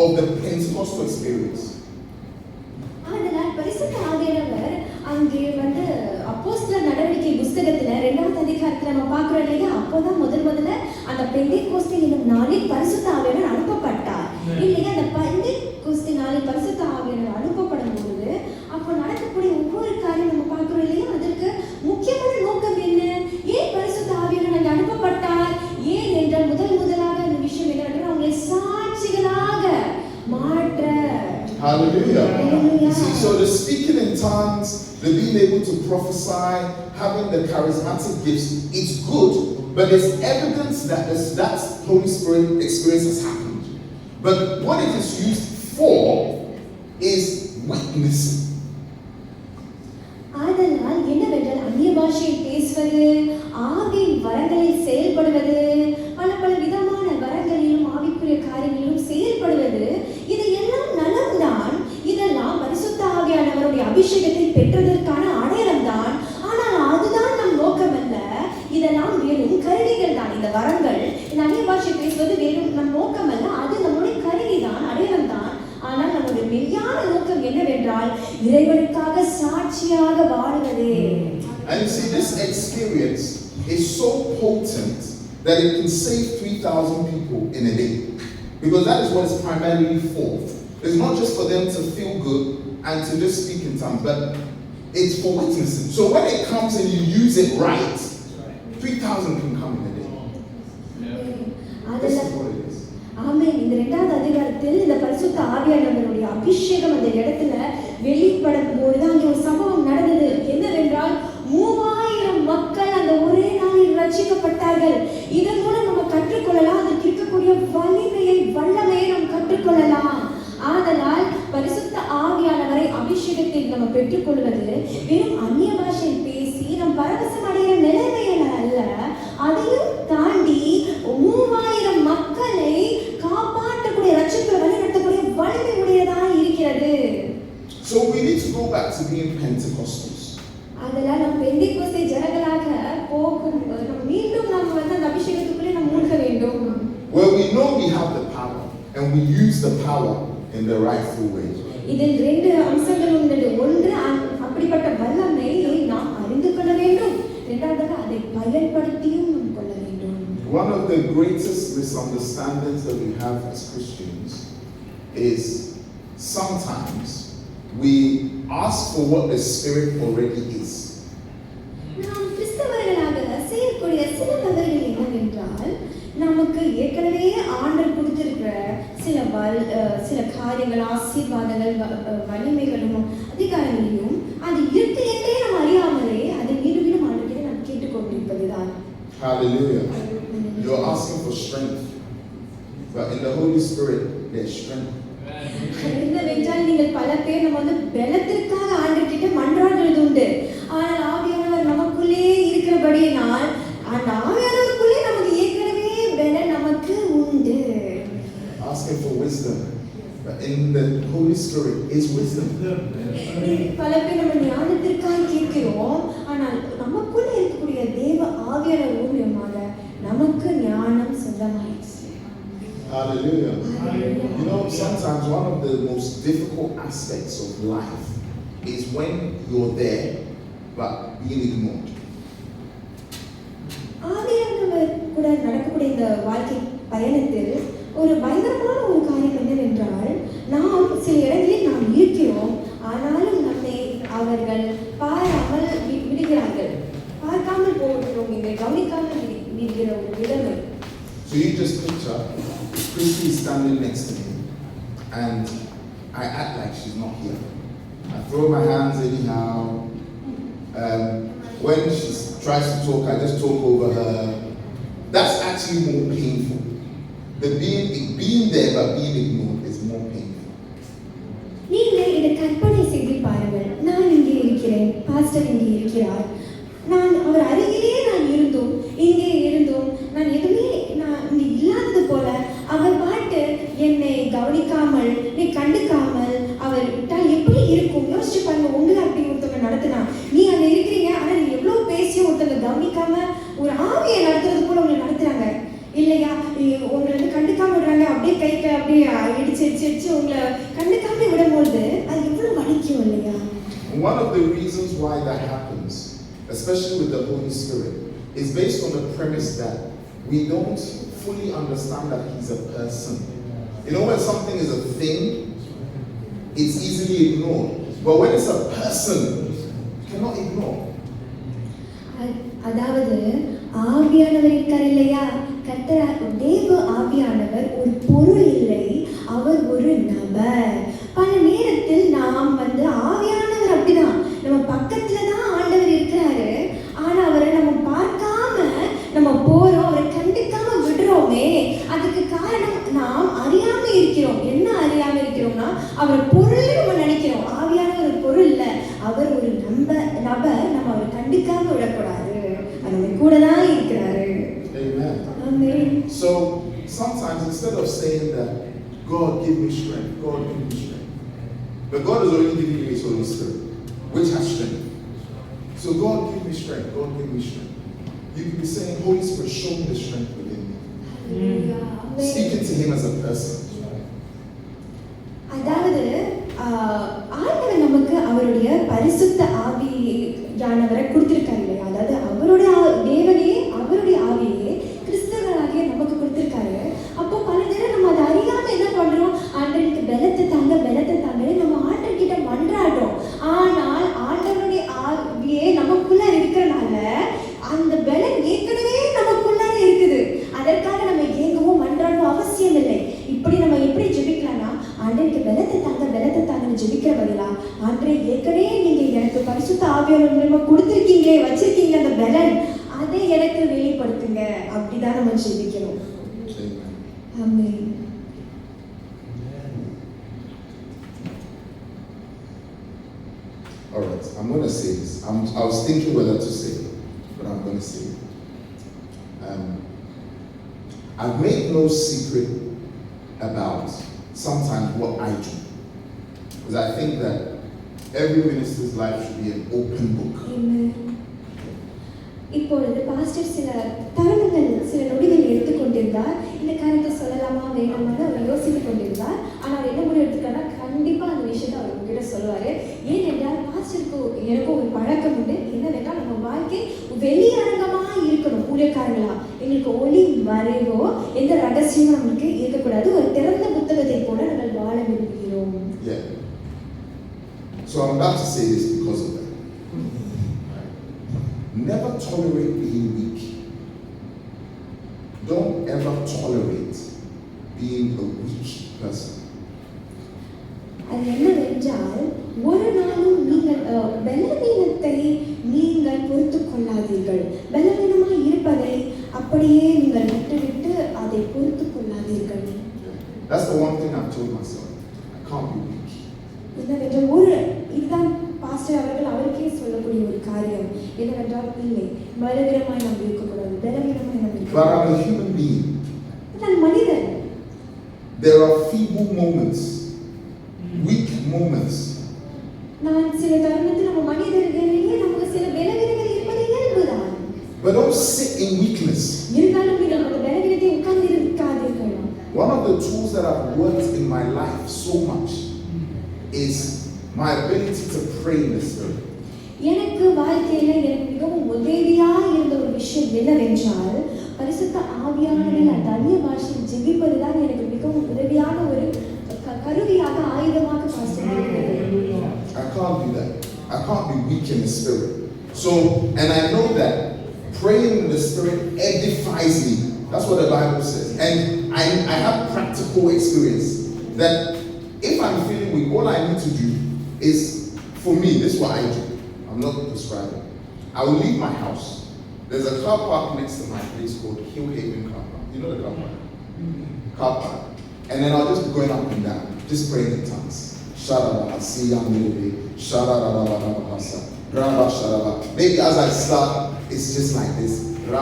of the Pentecostal experience. ஆதலால் பரிசுத்த ஆவியானவர் அங்கே அப்போஸ்தலர் நடவடிக்கை புத்தகத்துல 2வது அதிகாரத்துல நம்ம பார்க்கிறோம் இல்லையா, அப்போதான் முதல்ல அந்த பெந்தேகோஸ்தே என்னும் நாளில் பரிசுத்த ஆவியானவர் அனுப்பப்பட்டார் இல்லையா. அந்த பெந்தேகோஸ்தே நாளில் பரிசுத்த ஆவியானவர் அனுப்பப்படும் பொழுது அப்போ நடக்கக்கூடிய ஒவ்வொரு காரியம் நம்ம பார்க்கிறோம் இல்லையா, அதற்கு முக்கியமான நோக்கம் என்ன, ஏன் பரிசுத்த ஆவியானவர் அங்கே அனுப்பப்பட்டார், ஏன் என்றால் முதலாக அந்த விஷயம் என்னவென்றால் அவங்களை சாட்சிகளாக மாற்ற. Hallelujah. Hallelujah. See, so the speaking in tongues, the being able to prophesy, having the charismatic gifts, it's good, but there's evidence that that Holy Spirit experience has happened. But what it is used for is witnessing. ஆதலால் என்னவென்றால் அந்நிய பாஷையை பேசுவது, ஆவியின் வரங்களில் செயல்படுவது, பல விதமான வரங்களிலும் ஆவிக்குரிய காரியங்களிலும் செயல்படுவது, இதையெல்லாம் நலம்தான். இதெல்லாம் பரிசுத்த ஆவியானவருடைய அபிஷேகத்தை பெற்றதற்கான அடையாளம் தான். ஆனால் அதுதான் நம் நோக்கம் அல்ல. இதெல்லாம் வெறும் கருவிகள் தான். இந்த வரங்கள், இந்த அந்நிய பாஷை பேசுவது வெறும் நம் நோக்கம் அல்ல, அது நம்முடைய கருவி தான், அடையாளம் தான். ஆனால் நம்முடைய மெய்யான நோக்கம் என்னவென்றால் இறைவனுக்காக சாட்சியாக வாழுவதே. And you see, this experience is so potent that it can save 3,000 people in a day. Because that is what it's primarily for. It's not just for them to feel good and to just speak in tongues, but it's for witnessing. So when it comes and you use it right, 3,000 can come in a day. This is what it is. ஆமென். இந்த 2வது அதிகாரத்தில் இந்த பரிசுத்த ஆவியானவருடைய அபிஷேகம் அந்த இடத்துல வெளிப்படும் போதுதான் அங்கே ஒரு சம்பவம் நடந்தது. என்னவென்றால் 3000 மக்கள் அந்த ஒரே நாளில் ரட்சிக்கப்பட்டார்கள். இதன் மூலம் நம்ம கற்றுக்கொள்ளலாம், அதற்கு இருக்கக்கூடிய வல்லமையை நாம் கற்றுக்கொள்ளலாம். ஆதலால் பரிசுத்த ஆவியானவரை அபிஷேகத்தை நம்ம பெற்றுக்கொள்வது வெறும் அந்நிய பாஷையில் பேசி நம் பரவசம் அடைகிற நிலைமையில அல்ல, அதையும் தாண்டி 3000 மக்களை காப்பாற்றக்கூடிய ரட்சிப்புகளை வழிநடத்தக்கூடிய வலிமை உடையதாக இருக்கிறது. So we need to go back to being Pentecostals. அதெல்லாம் நம்ம பெந்தேகோஸ்தே ஜனங்களாக போகும் மீண்டும் நம்ம அந்த அபிஷேகத்துக்குள்ளே நம்ம மூழ்க வேண்டும். Well, we know we have the power and we use the power in the rightful way. இதில் 2 அம்சங்கள் உள்ளது. ஒன்று, அப்படிப்பட்ட வல்லமையை நாம் அறிந்து கொள்ள வேண்டும். இரண்டாவதாக அதை பயன்படுத்தியும் நாம் கொள்ள வேண்டும். One of the greatest misunderstandings that we have as Christians is sometimes we ask for what the Spirit already is. நாம் கிறிஸ்தவர்களாக செய்யக்கூடிய சில தவறுகள் என்னவென்றால், நமக்கு ஏற்கனவே ஆண்டவர் கொடுத்திருக்கிற சில காரியங்கள், ஆசீர்வாதங்கள், வலிமைகளும் அதிகாரங்களையும் அது இருக்கு என்றே நாம் அறியாமலே அதை மீண்டும் ஆண்டவரை நாம் கேட்டுக்கொண்டிருப்பதுதான். Hallelujah. You're asking for strength, but in the Holy Spirit there's strength. என்னவென்றால் நீங்கள் பல பேர் நம்ம வந்து பலத்திற்காக ஆண்டவர்கிட்ட மன்றாடுறது உண்டு. ஆனால் ஆவியானவர் நமக்குள்ளே இருக்கிறபடியினால் அந்த ஆவியானவருக்குள்ளே நமக்கு ஏற்கனவே பலன் நமக்கு உண்டு. Asking for wisdom. But in the Holy Spirit is wisdom. பல பேர் நம்ம ஞானத்திற்காக கேட்கிறோம், ஆனால் நமக்குள்ள இருக்கக்கூடிய தேவ ஆவியானவர் மூலமாக நமக்கு ஞானம் சொந்தமாயிடுச்சு. Hallelujah. You know, sometimes one of the most difficult aspects of life is when you're there but being ignored. ஆவியானவர் கூட நடக்கக்கூடிய இந்த வாழ்க்கை பயணத்தில் ஒரு பயங்கரமான ஒரு காரியம் என்னவென்றால், நாம் சில இடங்களில் நாம் இருக்கிறோம், ஆனாலும் நம்மை அவர்கள் பாராமல் விடுகிறார்கள். பார்க்காமல் போகிறோம், இதை கவனிக்காமல் விடுகிற ஒரு நிலைமை. So you just picture Christy is standing next to me and I act like she's not here. I throw my hands anyhow. When she tries to talk, I just talk over her. That's actually more painful. The being there but being ignored is more painful. நீங்கள் இதை கற்பனை செய்து பாருங்கள். நான் இங்கே இருக்கிறேன், pastor இங்கே இருக்கிறார், நான் அவர் அருகிலே நான் இருந்தோம், இங்கே இருந்தோம், நான் எதுவுமே நான் இங்கே இல்லாதது போல அவர் பாட்டு என்னை கவனிக்காமல் நீ கண்டுக்காமல் அவர் விட்டால் எப்படி இருக்கும்? யோசிச்சு பாருங்க. உங்களை அப்படி ஒருத்தவங்க நடத்தினா, நீ அங்கே இருக்கிறீங்க, ஆனால் நீ எவ்வளோ பேசியும் ஒருத்தவங்க கவனிக்காம ஒரு ஆவியை நடத்துறது போல உங்களை நடத்துறாங்க இல்லையா? உங்களை வந்து கண்டுக்காம விடுறாங்க, அப்படியே கைக்கு அப்படியே இடிச்சு உங்களை கண்டுக்காம விடும்போது அது எவ்வளவு வலிக்கும் இல்லையா? One of the reasons why that happens, especially with the Holy Spirit, is based on the premise that we don't fully understand that He's a person. You know, when something is a thing, it's easily ignored. But when it's a person, you cannot ignore. அதாவது ஆவியானவர் இருக்கார் இல்லையா? கர்த்தர் தேவ ஆவியானவர் ஒரு பொருள் இல்லை, அவர் ஒரு நபர். பல நேரத்தில் நாம் வந்து ஆவியானவர் அப்படிதான் நம்ம பக்கத்துல தான் ஆண்டவர் இருக்கிறாரு, ஆனா அவரை நம்ம பார்க்காம நம்ம போறோம், அவரை கண்டுக்காம விடுறோமே. அதுக்கு காரணம் நாம் அறியாம இருக்கிறோம். என்ன அறியாம இருக்கிறோம்னா, அவர் பொருள் நம்ம நினைக்கிறோம். ஆவியானவர் ஒரு பொருள் இல்ல, அவர் ஒரு நபர். நம்ம அவரை கண்டுக்காம விடக்கூடாது, அவர் கூட தான் இருக்கிறாரு. Amen. Amen. So sometimes instead of saying that God give me strength, God give me strength, but God has already given you His Holy Spirit, which has strength. So God give me strength, God give me strength. You can be saying, Holy Spirit, show me the strength within me. Speaking to Him as a person. அதாவது ஆண்டவர் நமக்கு அவருடைய பரிசுத்த ஆவியானவரை கொடுத்திருக்காரு இல்லையா? அதாவது அவருடைய தேவனே அவருடைய ஆவியே கிறிஸ்தவர்களாகிய நமக்கு கொடுத்திருக்காரு. அப்போ பல நேரம் நம்ம அதை அறியாம என்ன பண்றோம்? ஆண்டவருக்கு பலத்தை தாங்க நம்ம ஆண்டவர்கிட்ட மன்றாடுறோம். ஆனால் ஆண்டவருடைய ஆவியே நமக்குள்ள இருக்கிறனால அந்த பலன் ஏற்கனவே நமக்குள்ள இருக்குது. அதற்காக நம்ம ஏங்கவும் மன்றாடவும் அவசியம் இல்லை. இப்படி நம்ம எப்படி ஜெபிக்கலாம்னா, ஆண்டவருக்கு பலத்தை தாங்கன்னு ஜெபிக்கிற பதிலா, ஆண்டவரே ஏற்கனவே நீங்க எனக்கு பரிசுத்த ஆவியானவர் மூலமா கொடுத்திருக்கீங்களே, வச்சிருக்கீங்க அந்த பலன், அதை எனக்கு வெளிப்படுத்துங்க. அப்படிதான் நம்ம ஜெபிக்கணும். ஆமென். All right, I'm going to say this. I was thinking whether to say it, but I'm going to say it. I've made no secret about sometimes what I do, because I think that every minister's life should be an open book. Amen. இப்பொழுது pastor சில தருணங்கள் சில நொடிகள் எடுத்துக்கொண்டிருந்தார். இந்த காரியத்தை சொல்லலாமா வேணாமான்னு அவர் யோசித்துக் கொண்டிருந்தார். ஆனால் என்ன முடிவு எடுத்துக்காரா, கண்டிப்பா அந்த விஷயத்தை அவர் உங்ககிட்ட சொல்லுவாரு. ஏனென்றால் பாஸ்டருக்கு எனக்கும் ஒரு பழக்கம் உண்டு. என்னவென்றால் நம்ம வாழ்க்கை வெளியரங்கமா இருக்கணும். ஊழியக்காரங்களா எங்களுக்கு ஒளி மறைவோ எந்த ரகசியமும் நமக்கு இருக்கக்கூடாது. ஒரு திறந்த புத்தகத்தை போல நாங்கள் வாழ விரும்புகிறோம். Yeah. So I'm about to say this because of that. Never tolerate being weak. Don't ever tolerate being a weak person. அது என்னவென்றால், ஒரு நாளும் நீங்கள் பலவீனத்தை நீங்கள் பொறுத்துக் கொள்ளாதீர்கள். பலவீனமாக இருப்பதை அப்படியே நீங்கள் விட்டுவிட்டு அதை பொறுத்துக் கொள்ளாதீர்கள். That's the one thing I've told myself. can't be weak. என்னவென்றால் ஒரு இதுதான் பாஸ்டர் அவர்கள் அவருக்கே சொல்லக்கூடிய ஒரு காரியம் என்னவென்றால் இல்லை பலவீனமாய் நாம் இருக்கக்கூடாது பலவீனமாய் நாம் But இருக்கக்கூடாது I'm a human being. நான் மனிதன் There are feeble moments, weak moments. நான் சில தருணத்தில் நம்ம மனிதர்களிலேயே நமக்கு சில பலவீனங்கள் இருப்பது இயல்புதான் But don't sit in weakness. இருந்தாலும் நீங்கள் அந்த பலவீனத்தை உட்கார்ந்து இருக்காதீர்கள் One of the tools that have worked in my life so much is my ability to pray in the Spirit. எனக்கு வாழ்க்கையில எனக்கு மிகவும் உதவியா இருந்த ஒரு விஷயம் என்னவென்றால் பரிசுத்த ஆவியானவரில் அந்த அந்நிய பாஷையில் ஜெபிப்பதுதான் எனக்கு மிகவும் உதவியான ஒரு கருவியாக ஆயுதமாக பாஸ்டர் இருந்தது I can't do that. I can't be weak in the Spirit. So, and I know that praying in the Spirit edifies me. That's what the Bible says. And I have practical experience that if I'm feeling weak, all I need to do is, for me, this is what I do. I'm not prescribing. I will leave my house. There's a car park next to my place called Hill Haven Car Park. You know the car park? Car park. And then I'll just be going up and down, just praying in tongues. Maybe as I start, it's just like this. By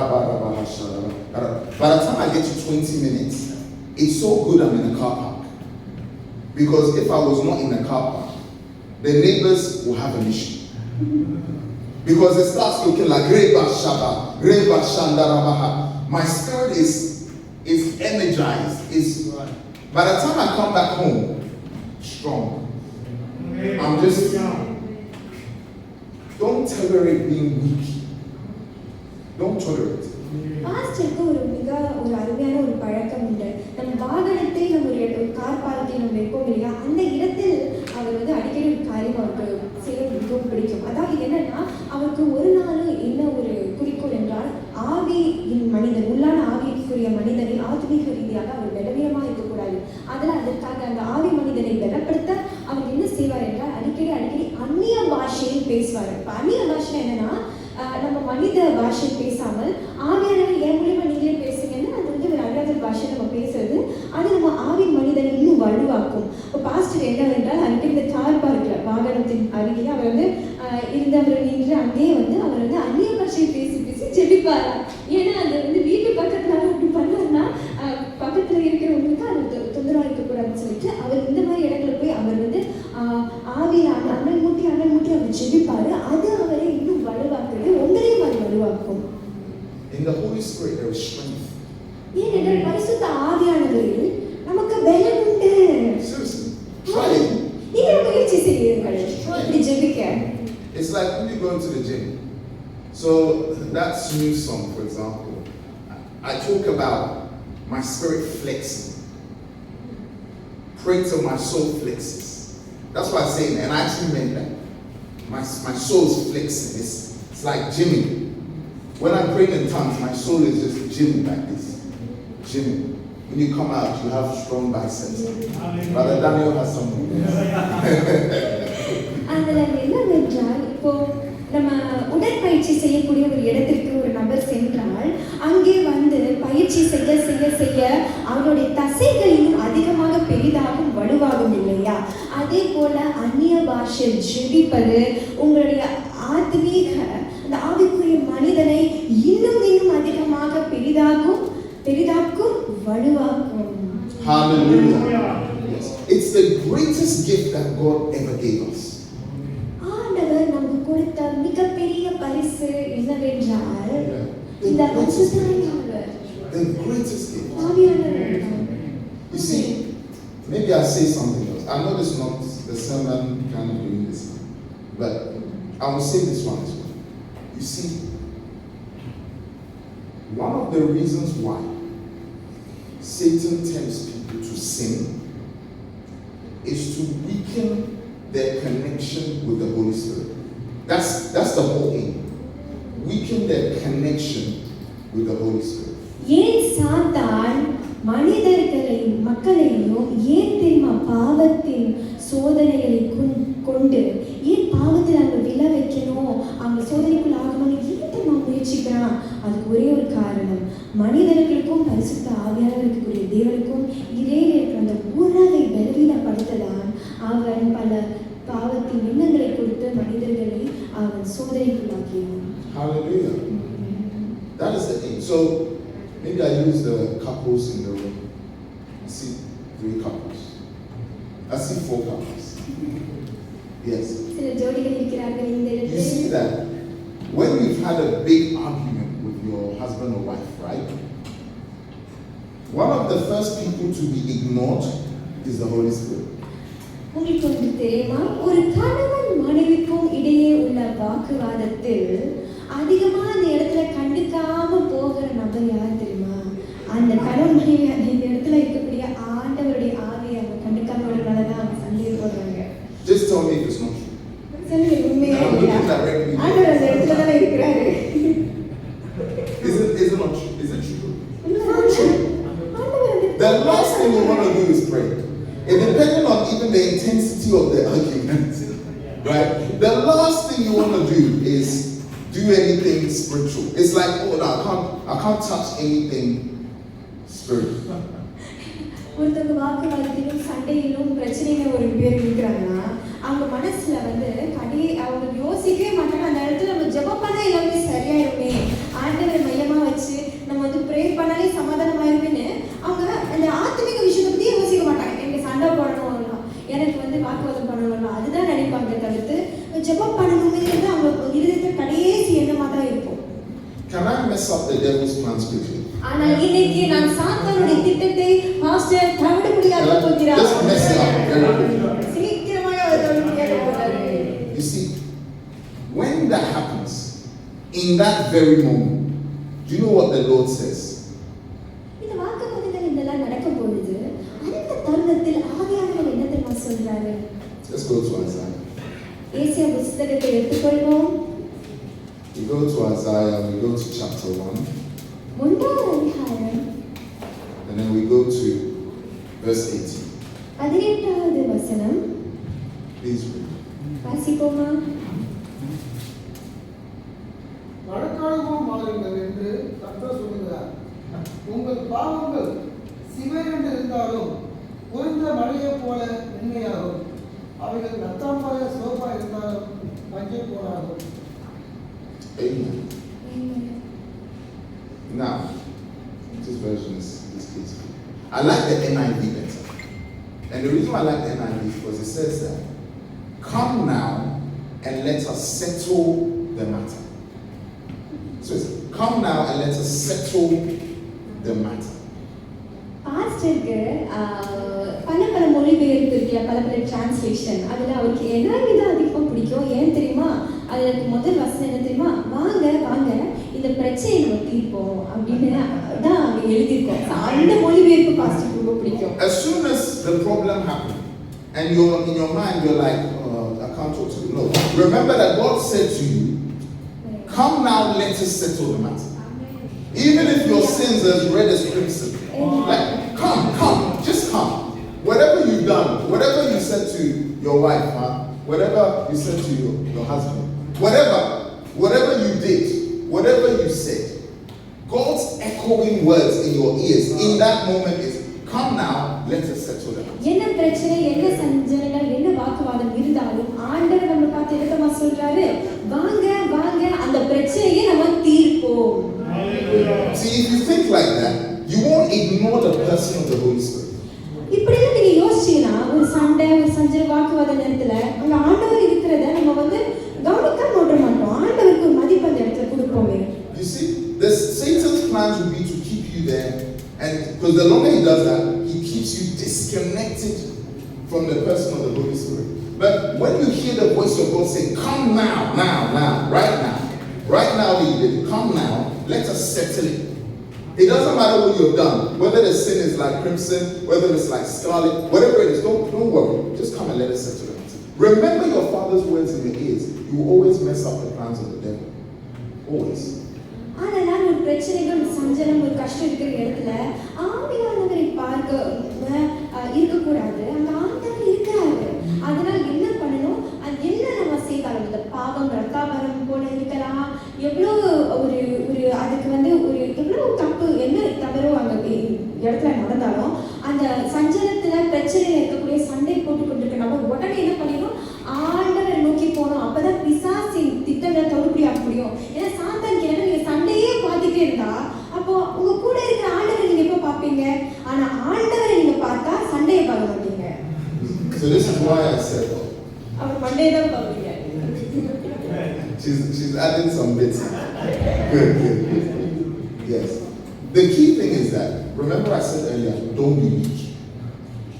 the time I get to 20 minutes, it's so good I'm in the car park. Because if I was not in the car park, the neighbors will have an issue. Because it starts looking like Reba Shaba, Reba Shandarabaha. My spirit is energized. By the time I come back home, strong. I'm just, don't tolerate being weak. Don't tolerate. பாஸ்டருக்கு ஒரு அருமையான ஒரு பழக்கம் உண்டு நம்ம வாகனத்தை நம்ம ஒரு கார் பார்க்கிங் நம்ம வைப்போம் இல்லையா அந்த இடத்தில் அவர் அடிக்கடி ஒரு காரியம் அவருக்கு செய்ய மிகவும் பிடிக்கும் அதாவது என்னன்னா அவருக்கு ஒரு நாள் என்ன ஒரு குறிக்கோள் என்றால் ஆவியின் மனிதன் உள்ளான ஆவிக்குரிய மனிதனை ஆத்மீக ரீதியாக அவர் பலவீனமாக இருக்கக்கூடாது அதற்காக அந்த ஆவி மனிதனை பலப்படுத்த அவர் என்ன செய்வார் என்றால் அடிக்கடி அந்நிய பாஷையில் பேசுவார் இப்போ அந்நிய பாஷை என்னன்னா நம்ம மனித பாஷை பேசாமல் ஆவியானவர் என் மூலியமா நீங்களே பேசுங்கன்னா அது ஒரு அறியாத பாஷை நம்ம பேசுறது அது நம்ம ஆவி மனிதனை இன்னும் வலுவாக்கும் இப்போ பாஸ்டர் என்னவென்றால் அன்றைக்கு இந்த கார் பார்க்கல வாகனத்தின் அருகில் அவர் இருந்தவர் நின்று அங்கேயே அவர் அந்நிய பாஷையை பேசி ஜெபிப்பாரா ஏன்னா அது வீட்டு பக்கத்துல அப்படி பண்ணாருன்னா பக்கத்துல இருக்கிறவங்களுக்கு அது தொந்தரவா இருக்கக்கூடாதுன்னு சொல்லிட்டு அவர் இந்த மாதிரி இடத்துல போய் அவர் ஆவியில் அனல் மூட்டி அவர் ஜெபிப்பாரு அது அவரை இன்னும் வலுவாக்குறது உங்களையும் அது வலுவாக்கும் In the Holy Spirit there is strength. ஏனென்றால் பரிசுத்த ஆவியானவரில் நமக்கு பலம் உண்டு. Seriously, try it. நீங்கள் முயற்சி செய்யுங்கள் இப்படி ஜெபிக்க. It's like when you go into the gym. So that new song, for example, I talk about my spirit flexing. Pray till my soul flexes. That's what I'm saying, and I actually meant that. My soul is flexing. It's like gymming. When I'm praying in tongues, my soul is just gymming like this. Gymming. When you come out, you have strong biceps. Brother Daniel has some. அதில் என்னவென்றால் இப்போ நம்ம உடற்பயிற்சி செய்யக்கூடிய ஒரு இடத்திற்கு ஒரு நபர் சென்றால் அங்கே பயிற்சி செய்ய அவருடைய தசைகள் இன்னும் அதிகமாக பெரிதாகும் வலுவாகும் இல்லையா அதே போல அந்நிய பாஷை ஜெபிப்பது உங்களுடைய ஆத்மீக அந்த ஆவிக்குரிய மனிதனை இன்னும் அதிகமாக பெரிதாக்கும் வலுவாக்கும் Hallelujah. Yes. It's the greatest gift that God ever gave us. ஆண்டவர் நமக்கு கொடுத்த மிகப்பெரிய பரிசு என்னவென்றால் இந்த பரிசுத்தமானவர் The greatest gift. ஆவியானவர் You see, maybe I'll say something else. I know this is not the sermon kind of doing this, but I will say this one as well. You see, one of the reasons why Satan tempts people to sin is to weaken their connection with the Holy Spirit. That's the whole aim. Weaken their connection with the Holy Spirit. ஏன் சாத்தான் மனிதர்களையும் மக்களையும் ஏன் தெரியுமா பாவத்தின் சோதனைகளை கொண்டு ஏன் பாவத்தில் அவங்க விழ வைக்கணும் அவங்க சோதனைக்குள் ஆகணும்னு ஏன் தெரியுமா முயற்சிக்கிறான் அதுக்கு ஒரே ஒரு காரணம் மனிதர்களுக்கும் பரிசுத்த ஆவியானவருக்குரிய தேவனுக்கும் இடையே இருக்கிற அந்த உறவை பலவீனப்படுத்ததான் அவன் பல பாவத்தின் எண்ணங்களை கொடுத்து மனிதர்களை அவன் சோதனைக்குள்ளாக்கினான். Hallelujah. That is the thing. So maybe I use the couples in the room. I see 3 couples. I see 4 couples. Yes. சில ஜோடிகள் இருக்கிறார்கள் இந்த You இடத்தில். see that when you've had a big argument with your husband or wife, right? One of the first people to be ignored is the Holy Spirit. உங்களுக்கு ஒன்று தெரியுமா, ஒரு கணவன் மனைவிக்கும் இடையே உள்ள வாக்குவாதத்தில் அதிகமா அந்த இடத்துல கண்டுக்காம போகிற நபர் யார் தெரியுமா? அந்த கணவன் மனைவி அந்த இடத்துல இருக்கக்கூடிய ஆண்டவருடைய ஆவியை அவங்க கண்டுக்காம விடுறதுனாலதான் அவங்க சண்டையை போடுறாங்க. Just tell me if it's not true. சொல்லு, உண்மையா I'm இல்லையா? looking directly. ஆண்டவர் அந்த இடத்துல தானே இருக்கிறாரு. Is it not true? Is it true? ஆண்டவர் அந்த The last thing you want to do is pray. And depending on even the intensity of the argument, right? The last thing you want to do is do anything spiritual. It's like, oh no, I can't touch anything spiritual. ஒருத்தவங்க வாக்குவாதத்திலும் சண்டையிலும் பிரச்சனையில ஒரு பேர் இருக்கிறாங்கன்னா அவங்க மனசுல அவங்க யோசிக்கவே மாட்டாங்க. அந்த இடத்துல நம்ம ஜெபம் பண்ணா எல்லாமே சரியாயிருமே, ஆண்டவர் மையமா வச்சு நம்ம ப்ரே பண்ணாலே சமாதானமாயிருமேன்னு அவங்க அந்த ஆத்மீக விஷயத்தை பத்தி யோசிக்க மாட்டாங்க. எனக்கு சண்டை போடணும், எனக்கு வாக்குவாதம் பண்ணணும், அதுதான் நினைப்பாங்க தவிர்த்து ஜெபம் பண்ணணுங்கிறது அவங்க இருதயத்தை கடைசி எண்ணமா தான் இருக்கும். Can I mess up the devil's plans quickly? ஆனால் இன்னைக்கு நான் சாத்தானுடைய திட்டத்தை மாஸ்டர் தவிடுபடியாக்க போகிறார். Just mess it up very quickly. சீக்கிரமாக அவர் தவிடுபடியாக்க போறாரு. You see, when that happens, in that very moment, do you know what the Lord says? இந்த வாக்குவாதங்கள் இதெல்லாம் நடக்கும் பொழுது அந்த தருணத்தில் ஆவியானவர் என்ன தெரியுமா சொல்றாரு? Let's go to Isaiah. ஏசாயா புத்தகத்தை எடுத்துக்கொள்வோம். We go to Isaiah, we go to chapter 1, 1ஆம் அதிகாரம் and then we go to verse 18. 18வது வசனம். Please read. வாசிப்போமா? மழைக்காலமும் மாறுங்கள் என்று கர்த்தர் சொல்லுகிறார். உங்கள் பாவங்கள் சிவரென்று இருந்தாலும் உறைந்த மழையைப் போல மென்மையாகும். அவைகள் நத்தாம்பாய சோப்பா இருந்தாலும் மஞ்சள் போலாகும். Amen. Now, this version is beautiful. I like the NIV better. And the reason why I like the NIV is because it says that, come now and let us settle the matter. So it's, come now and let us settle the matter. பாஸ்டருக்கு பல மொழிபெயர்ப்பு இருக்குல்ல, பல translation. அதில் அவருக்கு என்ன தான் அதிகமாக பிடிக்கும். ஏன் தெரியுமா? அதுக்கு முதல் வசனம் என்ன தெரியுமா? வாங்க வாங்க இந்த பிரச்சனையை நம்ம தீர்ப்போம் அப்படின்னு தான் அங்கே எழுதியிருக்கோம். அந்த மொழிபெயர்ப்பு பாஸ்டருக்கு ரொம்ப பிடிக்கும். As soon as the problem happened, and you're in your mind, you're like, I can't talk to you. No. Remember that God said to you, come now, let us settle the matter. Even if your sins are as red as crimson, like, come, just come. Whatever you've done, whatever you said to your wife, whatever you said to your husband, whatever you did, whatever you said, God's echoing words in your ears in that moment is, come now, let us settle that. என்ன பிரச்சனை, என்ன சஞ்சலங்கள், என்ன வாக்குவாதம் இருந்தாலும் ஆண்டவர் நம்ம பார்த்து என்னமா சொல்றாரு? வாங்க வாங்க அந்த பிரச்சனையை நம்ம தீர்ப்போம். See, if you think like that, you won't ignore the person of the Holy Spirit. இப்படிலாம் நீங்க யோசிச்சீங்கன்னா ஒரு சண்டை, ஒரு சஞ்சல, வாக்குவாத நேரத்துல அங்க ஆண்டவர் இருக்கிறத நம்ம கவனிக்காம விட மாட்டோம். ஆண்டவருக்கு ஒரு மதிப்பு அந்த இடத்துல கொடுப்போமே. You see, Satan's plans will be to keep you there, and because the longer he does that, he keeps you disconnected from the person of the Holy Spirit. But when you hear the voice of God saying, come now, right now, come now, let us settle it. It doesn't matter what you have done, whether the sin is like crimson, whether it's like scarlet, whatever it is, don't worry. Just come and let us settle it. Remember your father's words in your ears. You will always mess up the plans of the devil. Always. ஆனால் ஒரு பிரச்சனைகள், ஒரு சஞ்சலம், ஒரு கஷ்டம் இருக்கிற இடத்துல ஆவியானவரை இருக்கக்கூடாது. அங்க ஆண்டவர் இருக்கிறாரு. அதனால் என்ன பண்ணணும்? அது என்ன நம்ம செய்தாலும் இந்த பாவம் ரத்தாபரம் போல இருக்கலாம், எவ்வளோ ஒரு அதுக்கு ஒரு எவ்வளோ தப்பு, என்ன தவறோ அங்க இடத்துல நடந்தாலும் அந்த சஞ்சலத்துல பிரச்சனையில இருக்கக்கூடிய சண்டை போட்டு கொண்டிருக்க நம்ம good. Yes. The key thing is that, remember I said earlier, don't be weak.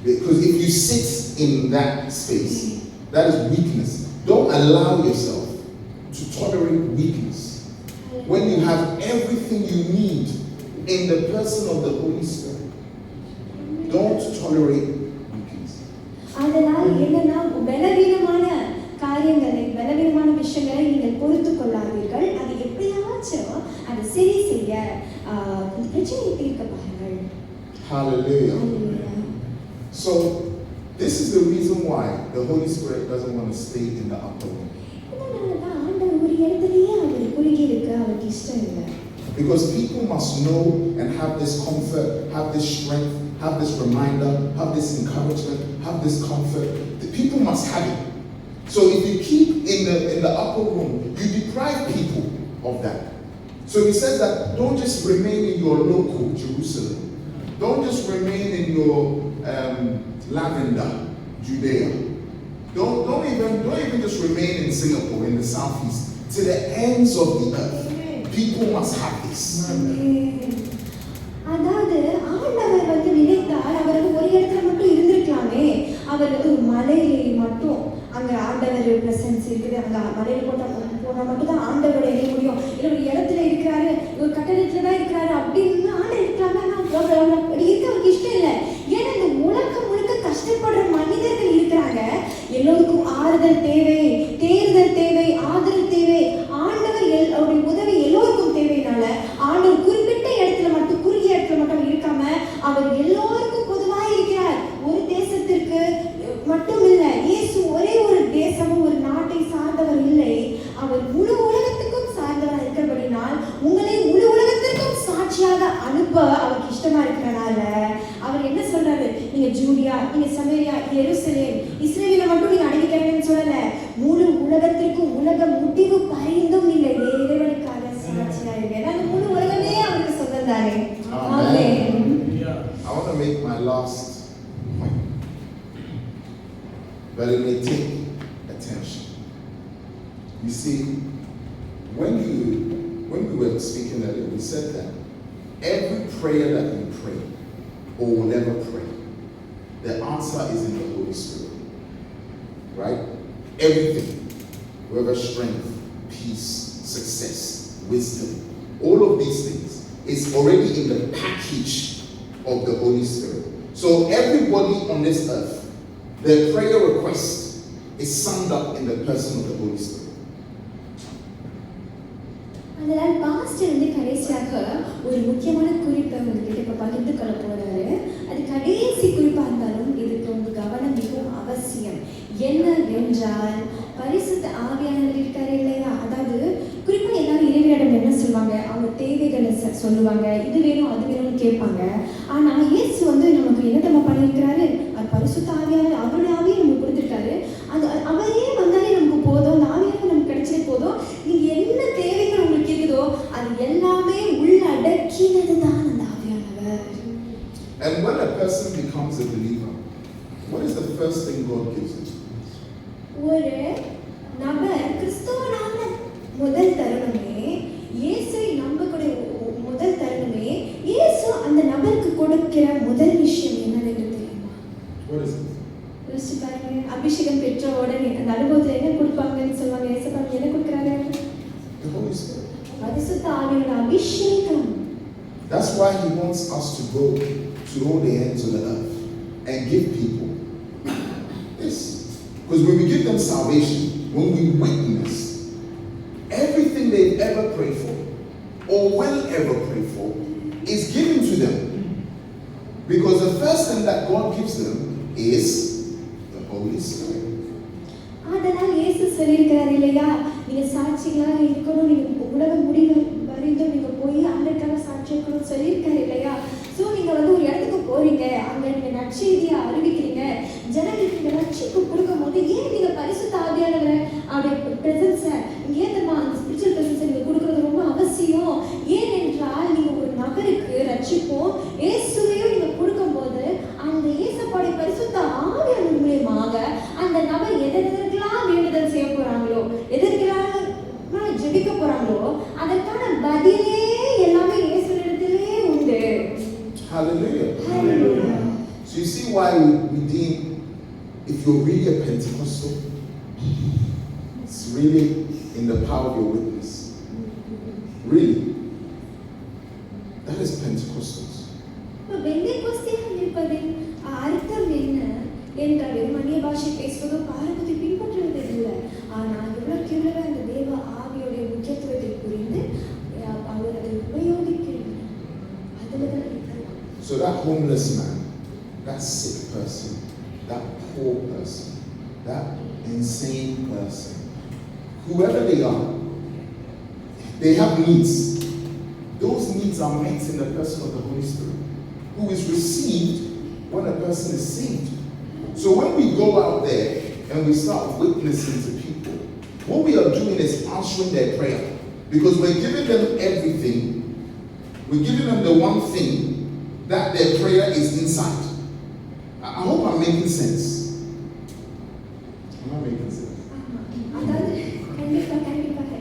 Because if you sit in that space, that is weakness. Don't allow yourself to tolerate weakness. When you have everything you need in the person of the Holy Spirit, don't tolerate weakness. அதனால் என்னன்னா பலவீனமான காரியங்களை பலவீனமான விஷயங்களை நீங்கள் பொறுத்து கொள்ளாதீர்கள். அது எப்படியாச்சும் அதை சரி செய்ய பிரச்சனையை தீர்க்க பாருங்கள். Hallelujah. So this is the reason why the Holy Spirit doesn't want to stay in the upper room. ஆண்டவர் ஒரு இடத்துலயே அவர் குறுகி இருக்க அவருக்கு இஷ்டம் இல்லை. Because people must know and have this comfort, have this strength, have this reminder, have this encouragement, have this comfort. The people must have it. So if you keep in the upper room, you deprive people of that. So he says that don't just remain in your local Jerusalem. Don't just remain in your Lavender, Judea. Don't even just remain in Singapore, in the southeast, to the ends of the earth. People must have this. அதாவது ஆண்டவர் வந்து நினைத்தால் அவர் ஒரு இடத்துல மட்டும் இருந்திருக்கலாமே. அவர் வந்து ஒரு மலையிலே மட்டும் அங்க ஆண்டவர் பிரசன்ஸ் இருக்குது. அங்க மலையில போனா மட்டும் தான் ஆண்டவரோட இணைய முடியும். இல்லை ஒரு இடத்துல இருக்கிறாரு, ஒரு கட்டடத்துல தான் இருக்கிறாரு அப்படின்னு ஆண்டவர் இருக்கலாமே. ஆனால் அப்படி இருக்க அவருக்கு இஷ்டம் இல்லை. ஏன்னா இந்த உலகம் முழுக்க கஷ்டப்படுற மனிதர்கள் இருக்கிறாங்க. எல்லோருக்கும் ஆறுதல் தேவை, தேர்தல் தேவை, ஆதரவு தேவை. ஆண்டவர் அவருடைய உதவி எல்லோருக்கும் தேவைனால ஆண்டவர் குறிப்பிட்ட இடத்துல மட்டும் குறுகிய இடத்துல மட்டும் இருக்காம அவர் எல்லோருக்கும் பொதுவாக இருக்கிறார். ஒரு தேசத்திற்கு மட்டும் இல்லை. இயேசு ஒரே ஒரு தேசமும் ஒரு நாட்டை சார்ந்தவர் இல்லை. அவர் முழு உலகத்துக்கும் சார்ந்தவர் இருக்கிறபடினால் உங்களை முழு உலகத்திற்கும் சாட்சியாக அனுப்ப அவருக்கு இஷ்டமா இருக்கிறனால அவர் என்ன சொல்றாரு, நீங்க ஜூடியா, நீங்க சமேரியா, எருசலேம், இஸ்ரேலில மட்டும் நீங்க அடங்கிக்கிறீங்கன்னு சொல்லல, முழு உலகத்திற்கும் உலக முடிவு பரிந்தும் நீங்க இறைவனுக்காக சாட்சியா இருங்க. அந்த முழு உலகமே அவருக்கு சொந்தம் தானே. I want to make my last point, but it may take attention. You see, when we were speaking earlier, we said that every prayer that you pray or will ever pray, the answer is in the Holy Spirit. Right? Everything, whether strength, peace, success, wisdom, all of these things is already in the package of the Holy Spirit. So everybody on this earth, their prayer request is summed up in the person of the Holy Spirit. அதனால் pastor வந்து கடைசியாக ஒரு முக்கியமான குறிப்பை உங்ககிட்ட இப்போ பகிர்ந்து கொள்ள போறாரு. அது கடைசி குறிப்பா இருந்தாலும் இதுக்கு உங்க கவனம் மிகவும் அவசியம். என்னவென்றால் பரிசுத்த ஆவியானவர் இருக்காரு இல்லையா, அதாவது குறிப்பா எல்லாரும் இறைவனிடம் என்ன சொல்லுவாங்க, அவங்க தேவைகளை சொல்லுவாங்க, இது வேணும் அது வேணும்னு கேட்பாங்க. ஆனா இயேசு வந்து நமக்கு என்ன நம்ம பண்ணியிருக்கிறாரு, அது பரிசுத்த ஆவியானவர் அவருடைய ஆவியை நமக்கு கொடுத்துருக்காரு. அது அவரே வந்தாலே நமக்கு போதும், அந்த ஆவியானவர் நமக்கு கிடைச்சே போதும். நீங்க என்ன தேவைகள் உங்களுக்கு இருக்குதோ அது எல்லாமே உள்ளடக்கினது தான் அந்த ஆவியானவர். And when a person becomes a believer, what is the first thing God gives him? ஒரு நபர் கிறிஸ்தவனான முதல் தருணமே, இயேசை நம்பக்கூடிய முதல் தருணமே, இயேசு அந்த நபருக்கு கொடுக்கிற முதல் விஷயம் என்னன்னு தெரியுமா? What is it? யோசிச்சு பாருங்க. அபிஷேகம் பெற்ற உடனே அந்த அனுபவத்துல என்ன கொடுப்பாங்கன்னு சொல்லுவாங்க. இயேசு என்ன கொடுக்குறாரு? The Holy Spirit. பரிசுத்த ஆவியோட அபிஷேகம். That's why he wants us to go to all the ends of the earth and give people this. Because when we give them salvation, when we witness everything they've ever prayed for or will ever pray for is given to them. Because the first thing that God gives them is the Holy Spirit. அதனால் இயேசு சொல்லியிருக்கிறார் இல்லையா, நீங்க சாட்சிகளாக இருக்கணும், நீங்க உலக முடிவு வரைந்தும் நீங்க போய் ஆண்டவருக்காக சாட்சி இருக்கணும்னு சொல்லியிருக்காரு இல்லையா. ஸோ நீங்க வந்து ஒரு இடத்துக்கு போறீங்க, அங்க நீங்க நற்செய்தியை அறிவிக்கிறீங்க, ஜனங்களுக்கு நீங்க ரட்சிப்பு கொடுக்கும் போது ஏன் நீங்க பரிசுத்த ஆவியானவரை அவருடைய பிரசன்ஸை ஏன் தெரியுமா, அந்த ஸ்பிரிச்சுவல் பிரசன்ஸை நீங்க கொடுக்கறது ரொம்ப அவசியம். ஏனென்றால் நீங்க ஒரு நபருக்கு ரட்சிப்போம் இயேசுவையும் நீங்க கொடுக்கும்போது அந்த இயேசுவோட பரிசுத்த ஆவியானவர் மூலமாக அந்த நபர் எதற்கெல்லாம் வேண்டுதல் செய்ய போறாங்களோ, எதற்கெல்லாம் ஜெபிக்க போறாங்களோ அதற்கான பதிலே redeem, if you're really a Pentecostal, it's really in the power of your witness. Really. That is Pentecostals. பெந்தேகோஸ்தியாக இருப்பதின் அர்த்தம் என்ன என்றால் அந்நிய பாஷை பேசுவதோ பாரம்பரிய பின்பற்றுவது இல்லை. ஆனால் இவ்வளவு இவ்வளவு அந்த தேவ ஆவியோடைய முக்கியத்துவத்தை புரிந்து அவர் அதை உபயோகிக்கிறார். அதுலதான் So that homeless man, that sick person, that poor person, that insane person, whoever they are, they have needs. Those needs are met in the person of the Holy Spirit, who is received when a person is saved. So when we go out there and we start witnessing to people, what we are doing is answering their prayer. Because we're giving them everything. We're giving them the one thing that their prayer is inside. I hope I'm making sense. Am I making sense? அதாவது கண்டிப்பாக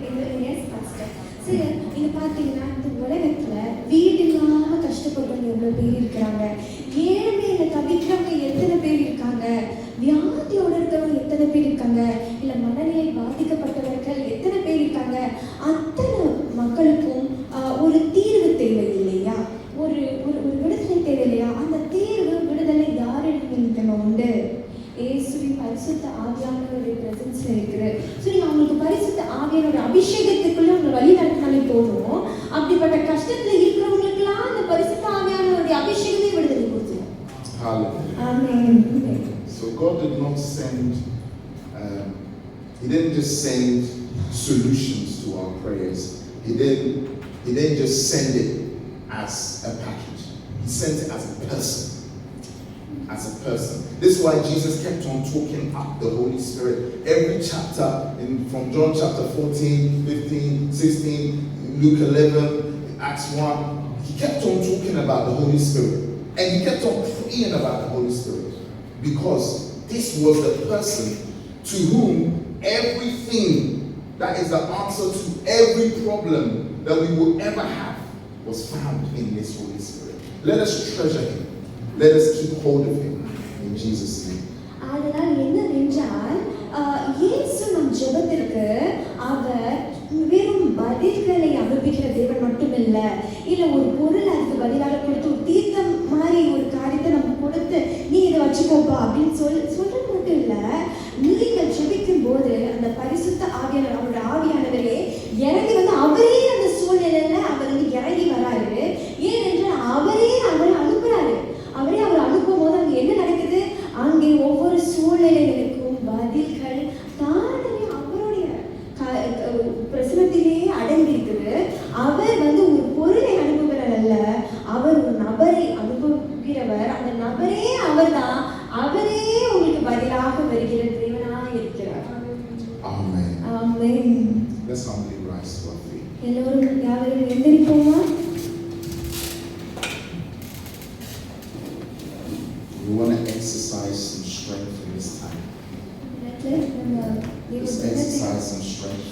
S pastor. சரி, இது பார்த்தீங்கன்னா இந்த உலகத்துல வீடு இல்லாம கஷ்டப்படுறவங்க எவ்வளவு பேர் இருக்கிறாங்க, ஏழ்மையில தவிக்கிறவங்க எத்தனை பேர் இருக்காங்க, வியாதியோட இருக்கிறவங்க எத்தனை பேர் இருக்காங்க, இல்ல மனநிலை பாதிக்கப்பட்டவர்கள் எத்தனை பேர் இருக்காங்க. அத்தனை மக்களுக்கும் ஒரு தீர்வு தேவை இல்லையா, ஒரு ஒரு விடுதலை தேவை இல்லையா. அந்த தீர்வு விடுதலை யாரிடம் உண்டு? இயேசுவின் பரிசுத்த ஆவியானவருடைய பிரசன்ஸ்ல இருக்குது. ஸோ நீங்க அவங்களுக்கு பரிசுத்த ஆவியானோட அபிஷேகத்துக்குள்ள உங்களை வழி நடத்தினாலே போதும். அப்படிப்பட்ட கஷ்டத்துல இருக்கிறவங்களுக்குலாம் அந்த பரிசுத்த ஆவியானவருடைய அபிஷேகமே விடுதலை கொடுத்துரும். ஆமென். So God did not send, He didn't just send solutions to our prayers. He didn't just send it as a package. He sent it as a person. As a person. This is why Jesus kept on talking up the Holy Spirit. Every chapter, from John chapter 14, 15, 16, Luke 11, Acts 1, he kept on talking about the Holy Spirit. And he kept on praying about the Holy Spirit. Because this was the person to whom everything that is the answer to every problem that we will ever have was found in this Holy Spirit. Let us treasure him. Let us keep hold of him in Jesus' name. அதனால் என்னவென்றால் இயேசு நம் ஜெபத்திற்கு அவர் வெறும் பதில்களை அனுப்புகிற தேவன் மட்டுமில்ல, இல்ல ஒரு பொருள் அதுக்கு பதிலாக கொடுத்து ஒரு தீர்த்தம் மாதிரி ஒரு காரியத்தை நம்ம கொடுத்து நீ இதை வச்சுக்கோப்பா அப்படின்னு சொல்றது மட்டும் இல்ல, நீங்க ஜெபிக்கும் போது அந்த பரிசுத்த ஆவியானவர் அவருடைய ஆவியானவரே இறங்கி வந்து அவரே அந்த சூழ்நிலையில அவர் வந்து இறங்கி வராரு. ஏனென்றால் அவரே அவர் அனுப்புறாரு. அவரே அவர் அனுப்பும் போது அங்கே என்ன நடக்குது? அங்கே ஒவ்வொரு சூழ்நிலைகளுக்கும் பதில்கள் தானே அவருடைய பிரசனத்திலேயே அடங்கி இருக்குது. அவர் வந்து ஒரு பொருளை அனுப்புகிறார் அல்ல, அவர் ஒரு நபரை அனுப்புகிறவர். அந்த நபரே அவர்தான். அவரே உங்களுக்கு பதிலாக வருகிற தேவனாக இருக்கிறார். Amen. Amen. Let's humbly rise to our feet. எல்லோரும் யாவரும் எழுந்திருப்போமா? We want to exercise some strength in this time. Just exercise some strength.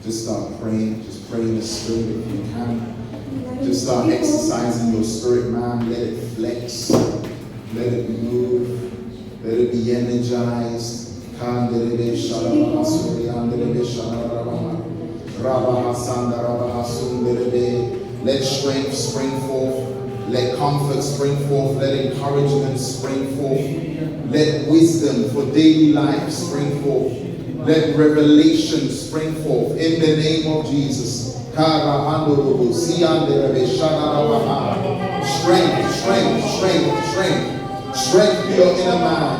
Just start praying. Just pray in the Spirit if you can. Just start exercising your spirit, man. Let it flex. Let it move. Let it be energized. Let strength spring forth. Let comfort spring forth. Let encouragement spring forth. Let wisdom for daily life spring forth. Let revelation spring forth in the name of Jesus. Strength, strength, strength, strength. Strength to your inner man.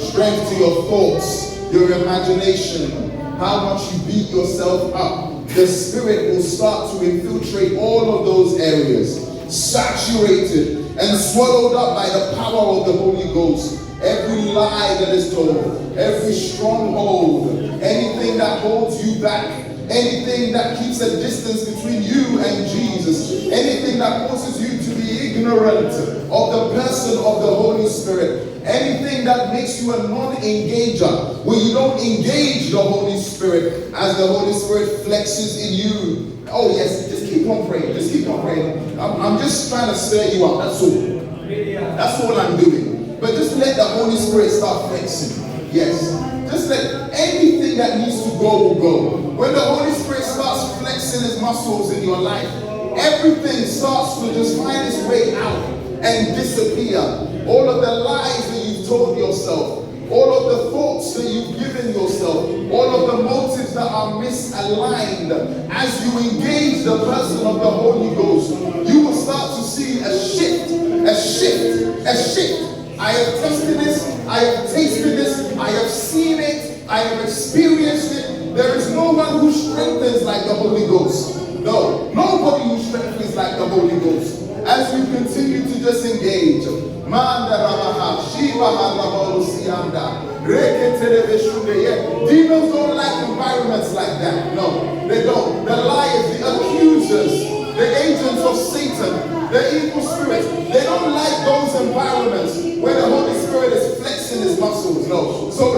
Strength to your thoughts, your imagination. How much you beat yourself up. The Spirit will start to infiltrate all of those areas. Saturated and swallowed up by the power of the Holy Ghost. Every lie that is told, every stronghold, anything that holds you back, anything that keeps a distance between you and Jesus, anything that causes you to be ignorant of the person of the Holy Spirit, anything that makes you a non-engager, where you don't engage the Holy Spirit as the Holy Spirit flexes in you. Oh yes, just keep on praying. Just keep on praying. I'm just trying to stir you up. That's all. That's all I'm doing. but just let the Holy Spirit start flexing. Yes. Just let anything that needs to go will go. When the Holy Spirit starts flexing his muscles in your life, everything starts to just find its way out and disappear. All of the lies that you've told yourself, all of the thoughts that you've given yourself, all of the motives that are misaligned, as you engage the person of the Holy Ghost, you will start to see a shift, a shift, a shift. I have tested this, I have tasted this, I have seen it, I have experienced it. There is no one who strengthens like the Holy Ghost. No, nobody who strengthens like the Holy Ghost. As you continue to just engage, demons don't like environments like that. No, they don't. The liars, the accusers, the agents of Satan, the evil spirits, they don't like those environments where the Holy Spirit is flexing his muscles. No. So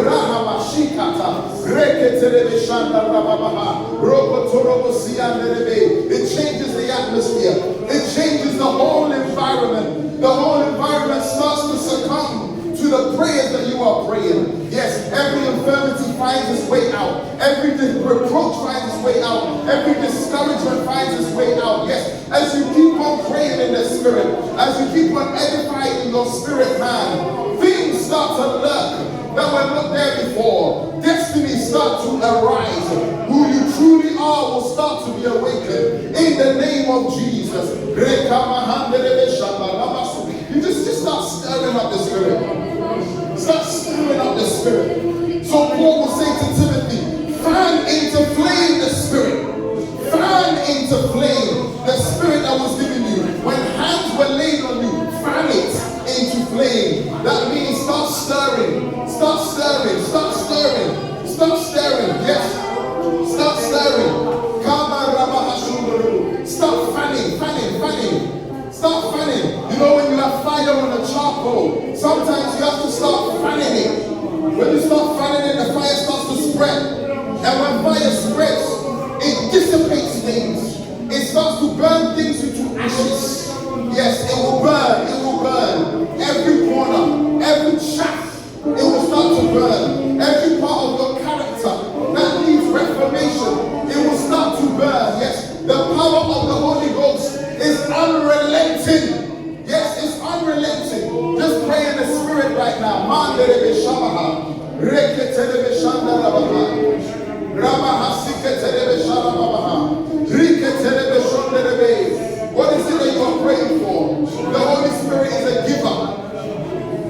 it changes the atmosphere. It changes the whole environment. The whole environment starts to succumb to the prayers that you are praying. Yes, every infirmity finds its way out. Every reproach finds its way out. Every discouragement finds its way out. Yes, as you keep on praying in the Spirit, as you keep on edifying your spirit man, things start to lurk that were not there before. Destiny start to arise. Who you truly are will start to be awakened in the name of Jesus. You just start stirring up the Spirit. Start stirring up the Spirit. So Paul will say to Timothy, fan into flame the Spirit. Fan into flame the Spirit that was given you. When hands were laid on you, fan it into flame. That means start stirring. Start stirring. Start stirring. Start stirring. Yes. Start stirring. Start fanning. Start fanning. You know, when you have fire on a charcoal, sometimes you have to start fanning it. When you start fanning it, the fire starts to spread. And when fire spreads, it dissipates things. It starts to burn things into ashes. Yes, it will burn. It will burn. Every corner, every chaff, it will start to burn. Every part of your character that needs reformation, it will start to burn. Yes, the power of the Holy Ghost is unrelenting. Yes, it's unrelenting. Just pray in the Spirit right now. What is it that you are praying for? The Holy Spirit is a giver.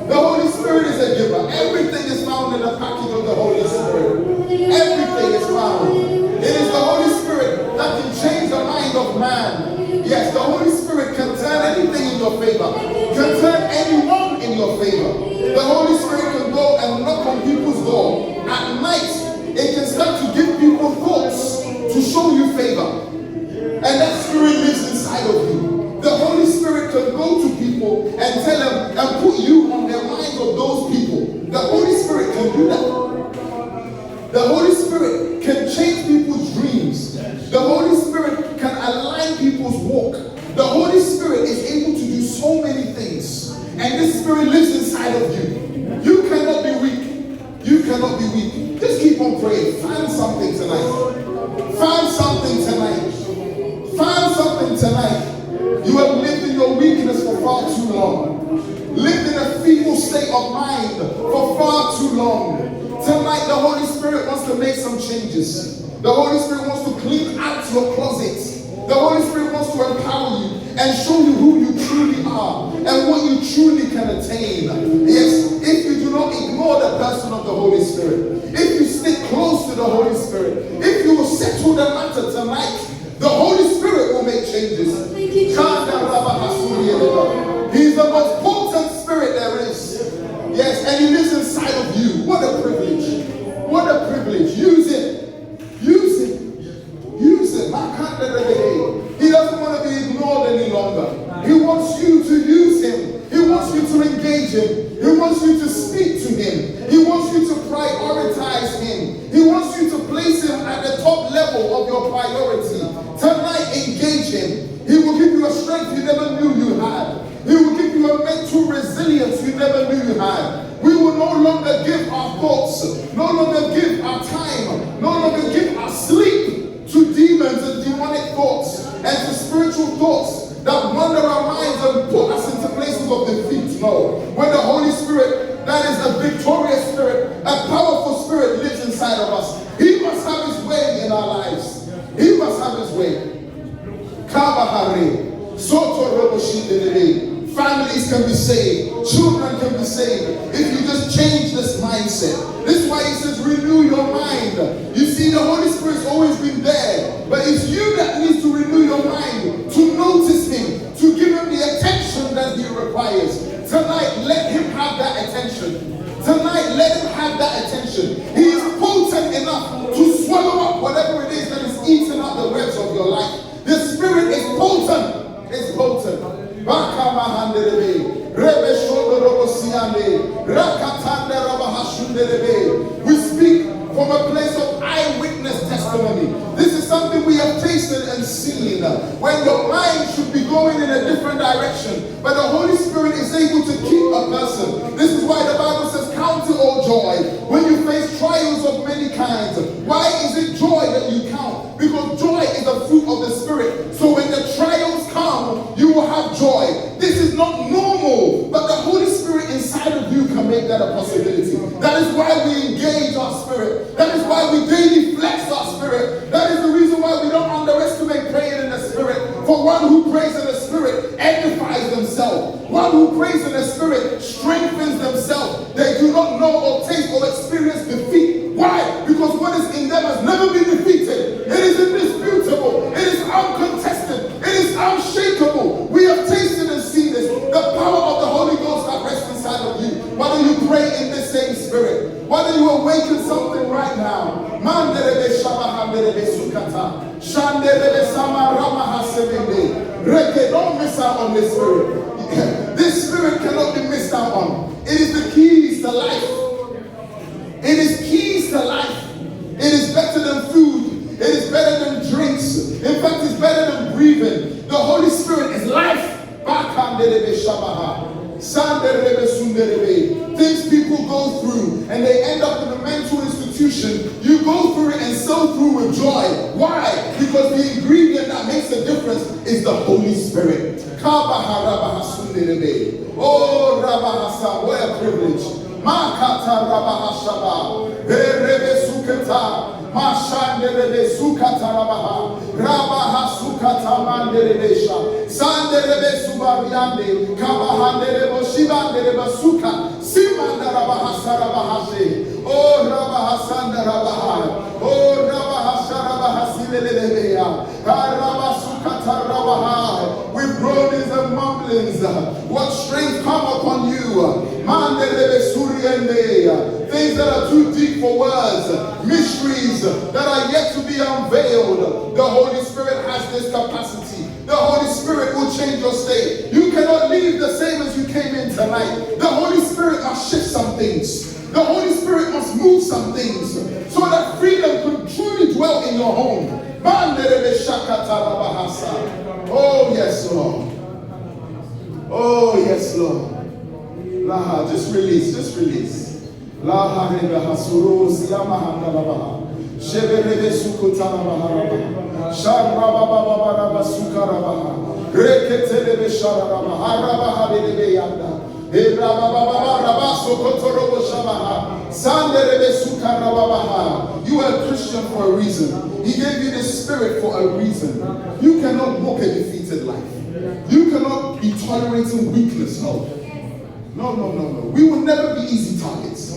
The Holy Spirit is a giver. Everything is found in the package of the Holy Spirit. Everything is found. It is the Holy Spirit that can change the mind of man. Yes, the Holy Spirit can turn anything in your favor. Can turn anyone in your favor. The Holy Spirit can go and knock on people's door. At night, it can start to give people thoughts to show you favor. And that Spirit lives inside of you. The Holy Spirit can go to people and tell them and put you on the minds of those people. The Holy Spirit can do that. The Holy Spirit can change people's dreams. The Holy Spirit can align people's walk. The Holy Spirit is able to do so many things. And this Spirit lives inside of you. You cannot be weak. You cannot be weak. Just keep on praying. Find something tonight. Find something tonight. Find something tonight. You have lived in your weakness for far too long. Lived in a feeble state of mind for far too long. Tonight, the Holy Spirit wants to make some changes. The Holy Spirit wants to clean out your closet. The Holy Spirit wants to empower you and show you who you truly are and what you truly can attain. Yes, if you do not ignore the person of the Holy Spirit, if you stick close to the Holy Spirit, if you will settle the matter tonight, the Holy Spirit will make changes. He's the most potent Spirit there is. Yes, and He lives inside of you. What a privilege. What a privilege. Use it. Use it. Use it. He doesn't want to be ignored any longer. He wants you to use Him. He wants you to engage Him. He wants you to speak to Him. He wants you to prioritize Him. He wants you to place Him at the top level of your priority. Tonight, engage Him. He will give you a strength you never knew you had. He will give you you a mental resilience you never knew you had. We will no longer give our thoughts, no longer give our time, no longer give our sleep to demons and demonic thoughts and to spiritual thoughts that wander our minds and put us into places of defeat. No. When the Holy Spirit, that is a victorious spirit, a powerful spirit, lives inside of us, He must have His way in our lives. He must have His way. Kabahare, Soto Roboshindere. Families can be saved. Children can be saved. If you just change this mindset. This is why He says renew your mind. You see, the Holy Spirit's always been there. But it's you that needs to renew your mind. To notice Him. To give Him the attention that He requires. Tonight, let Him have that attention. Tonight, let Him have that attention. He is potent enough to swallow up whatever it is that is eating up the webs of your life. The Spirit is potent. It's potent. We speak from a place of eyewitness testimony. This is something we have tasted and seen. When your mind should be going in a different direction, but the Holy Spirit is able to keep a person. This is why the Bible says, count it all joy when you face trials of many kinds. Why is it joy that you count? Because joy is a fruit of the Spirit. So when the trials come, you will have joy. This is not normal, but the Holy Spirit inside of you can make that a possibility. That is why we engage our spirit. That is why we daily flex our spirit. That is the reason why we don't underestimate praying in the Spirit. For one who prays in the Spirit edifies themselves. One who prays in the Spirit strengthens themselves. They do not know or taste or experience defeat. Why? Because what is in them has never been defeated. It is indisputable. It is uncontested. It is unshakable. We have tasted and seen this. The power of the Holy Ghost that rests inside of you. Why don't you pray in the same Spirit? Why don't you awaken something right now? Don't miss out on this Spirit. This Spirit cannot be missed out on. It is the keys to life. It is keys to life. It is better than food. It is better than drinks. In fact, it's better than breathing. The Holy Spirit is life. Things people go through and they end up in a mental institution. You go through it and sail through with joy. Why? Because the ingredient that makes a difference is the Holy Spirit. Oh, Rabahasa, what a privilege. Makata Rabahashaba, Rebe Sukata, Mashande Rebe Sukata Rabaha, Rabaha Sukata Manderebesha, Sande Rebe Subariande, Kabahande Rebo Shibande Reba Suka, Simanda Rabahasa Rabahashe, Oh Rabahasanda Rabaha, Oh Rabahasharabahasilebeya, Rabasukata Rabaha, with groanings and mumblings, what strength come upon you? Things that are too deep for words, mysteries that are yet to be unveiled. The Holy Spirit has this capacity. The Holy Spirit will change your state. You cannot leave the same as you came in tonight. The Holy Spirit must shift some things. The Holy Spirit must move some things so that freedom can truly dwell in your home. Oh yes, Lord. Oh yes, Lord. Laha, just release, just release. Laha rebe hasuru siyama handalabaha. Shebe rebe sukutarabaha. Sharaba baba baraba sukarabaha. Rekete rebe sharabaha. Arabaha rebe yanda. Eraba baba baraba sokotorobo shabaha. Sande rebe sukarabaha. You are a Christian for a reason. He gave you the Spirit for a reason. You cannot walk a defeated life. You cannot be tolerating weakness. No. We will never be easy targets.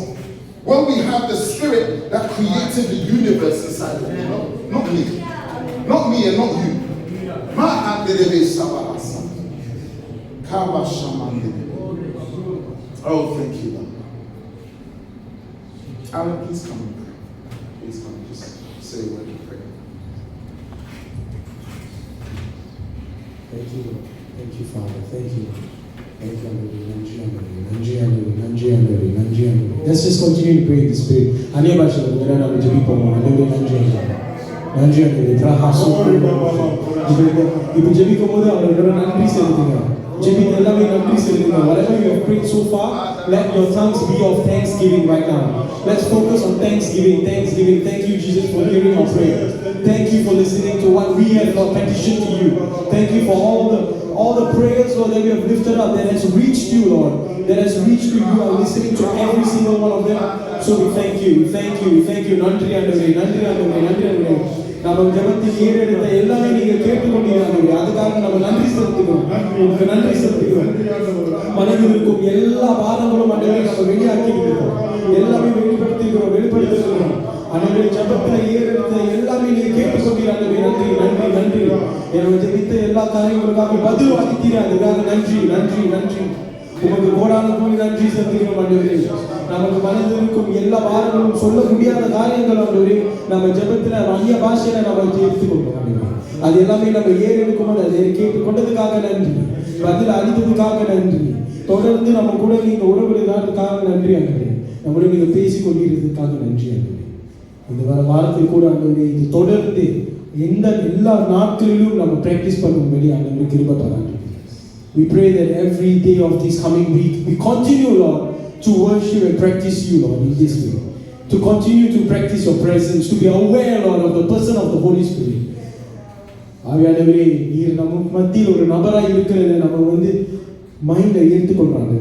When we have the Spirit that created the universe inside of me. No, not me. Not me and not you. Oh, thank you, Lord. Alan, please come and pray. Please come. Just say a word of prayer. Thank you, Lord. Thank you, Father. Thank you, Lord. Let's just continue to pray in the Spirit. இப்ப ஜெபிக்கும் போது அவர்களோட நன்றி செலுத்துங்க. ஜெபிக்க எல்லாமே நன்றி செலுத்துங்க. Lord. Whatever you have prayed so far, let your tongues be of thanksgiving right now. Let's focus on thanksgiving. Thanksgiving. Thank you, Jesus, for hearing our prayer. Thank you for listening to what we have, Lord, petitioned to you. Thank you for all the prayers, Lord, that we have lifted up that has reached you, Lord. That has reached you. You are listening to every single one of them. So we thank you. We thank you. We thank you. நன்றி ஆண்டவரே. நன்றி ஆண்டவரே. நன்றி ஆண்டவரே. நம்ம ஜெபத்தில் ஏறெடுத்த எல்லாமே நீங்க கேட்டுக்கொண்டீங்க. அதுக்காக நம்ம நன்றி செலுத்துகிறோம். உங்களுக்கு நன்றி செலுத்துகிறோம். மனதில் இருக்கும் எல்லா பாரங்களும் ஆண்டவரே நம்ம வெளியாக்கி இருக்கிறோம். எல்லாமே வெளிப்படுத்துகிறோம். ஆண்டவரே ஜெபத்தில் ஏறெடுத்த எல்லாமே நீங்க கேட்டுக்கொண்டீங்க. ஆண்டவரே நன்றி நன்றி நன்றி. என்னோட ஜெபித்த எல்லா காரியங்களுக்காக பதில் வாங்கிட்டீங்க. அதுக்காக நன்றி நன்றி நன்றி. உமக்கு கோடான கோடி நன்றி செலுத்துகிறோம் ஆண்டவரே. நமக்கு மனதில் இருக்கும் எல்லா பாரங்களும் சொல்ல முடியாத காரியங்கள் ஆண்டவரே நம்ம ஜெபத்துல அந்நிய பாஷையில நம்ம எடுத்துக்கொள்வோம் ஆண்டவரே. அது எல்லாமே நம்ம ஏறெடுக்கும் போது அதை கேட்டுக்கொண்டதுக்காக நன்றி. பதில் அளித்ததுக்காக நன்றி. தொடர்ந்து நம்ம கூட நீங்க உறவுகளுக்காக நன்றி ஆண்டவரே. நம்மளோட நீங்க பேசி கொண்டிருக்கிறதுக்காக நன்றி ஆண்டவரே. இந்த வாரத்தில் கூட ஆண்டவரே இது தொடர்ந்து எல்லா நாட்களிலும் நம்ம பிராக்டிஸ் பண்ணும்படி ஆண்டவரே கிருபை தராங்க. We pray that every day of this coming week we continue, Lord, to worship and practice you, Lord, in this way. To continue to practice your presence, to be aware, Lord, of the person of the Holy Spirit. ஆவியானவரே நீர் நம்ம மத்தியில் ஒரு நபராக இருக்கிறத நம்ம மைண்டை ஏற்றுக்கொள்றாங்க.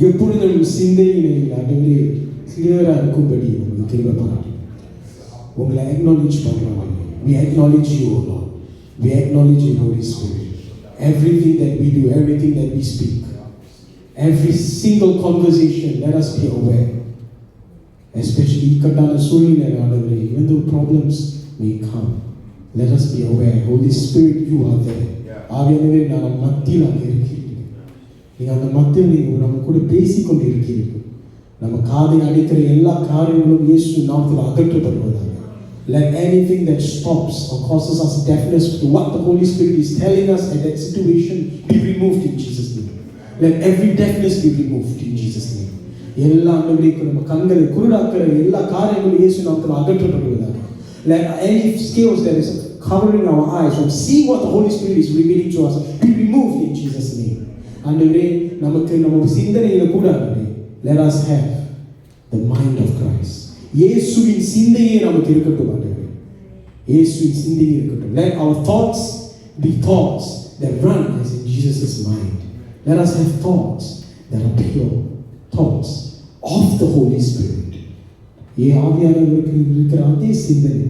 எப்பொழுதும் சிந்தையினை ஆண்டவரே கிளியராக இருக்கும்படி உங்களுக்கு கேள்விப்படுறாங்க. உங்களை acknowledge பண்றாங்க. We acknowledge you, Lord. We acknowledge your Holy Spirit. Everything that we do, everything that we speak, every single conversation, let us be aware. Especially even though problems may come, let us be aware. Holy Spirit, you are there. ஆவியானவரே நான் மத்தியில் அங்கே இருக்கிறீர்கள். நீங்கள் அந்த மத்தியில் நீங்கள் நம்ம கூட பேசிக்கொண்டு இருக்கிறீர்கள். நம்ம காதை அடிக்கிற எல்லா காரியங்களும் இயேசு நாமத்தில் அகற்றப்படுவதாக. Let anything that stops or causes us deafness to what the Holy Spirit is telling us at that situation be removed in Jesus' name. Let every deafness be removed in Jesus' name. எல்லா அனுபவிக்கும் நம்ம கண்களை குருடாக்குற எல்லா காரியங்களும் இயேசு நாமத்தில் அகற்றப்படுவதாக. Let any scales that is covering our eyes from seeing what the Holy Spirit is revealing to us be removed in Jesus' name. ஆண்டவரே நமக்கு நம்ம சிந்தனையில கூட let us have the mind of Christ. இயேசுவின் சிந்தையே நமக்கு இருக்கட்டும் ஆண்டவரே. இயேசுவின் சிந்தையே இருக்கட்டும். Let our thoughts be thoughts that run as in Jesus' mind. Let us have thoughts that are pure thoughts of the Holy Spirit. ஆவியானவருக்கு இருக்கிற அதே சிந்தனை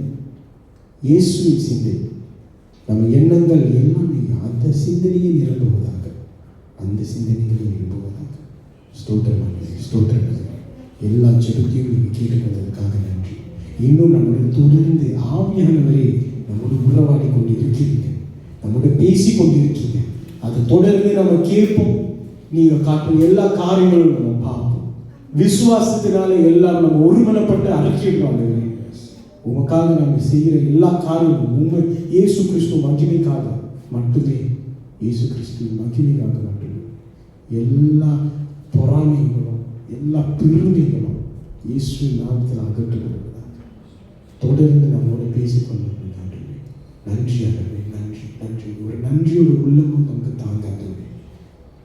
இயேசுவின் சிந்தை நம்ம எண்ணங்கள் எல்லாமே அந்த சிந்தனையை நிரம்புவதாக. அந்த சிந்தனைகளை நிரம்புவதாக. ஸ்தோத்திரம். எல்லா ஜெபத்தையும் நீங்கள் கேட்டுக்கொண்டதற்காக நன்றி. இன்னும் நம்முடைய தொடர்ந்து ஆவியானவரே நம்மோடு உறவாடி கொண்டு இருக்கிறீங்க. நம்மோட பேசி கொண்டு இருக்கீங்க. அதை தொடர்ந்து நம்ம கேட்போம். நீங்கள் காட்டும் எல்லா காரியங்களும் நம்ம பார்ப்போம். விசுவாசத்தினால எல்லாம் நம்ம ஒருமனப்பட்டு அறிக்கையிடுவாங்க. உமக்காக நம்ம செய்கிற எல்லா காரியங்களும் உங்க இயேசு கிறிஸ்துவ மகிமைக்காக மட்டுமே. இயேசு கிறிஸ்துவ மகிமைக்காக மட்டுமே. எல்லா பொறாமைகளும் எல்லா பெருமைகளும் இயேசுவின் நாமத்தில் அகற்றப்படுவதாக. தொடர்ந்து நம்மோட பேசிக்கொண்டு நன்றி ஆண்டவரே. நன்றி நன்றி. ஒரு நன்றியோட உள்ளமும் நமக்கு தாங்காதவரே.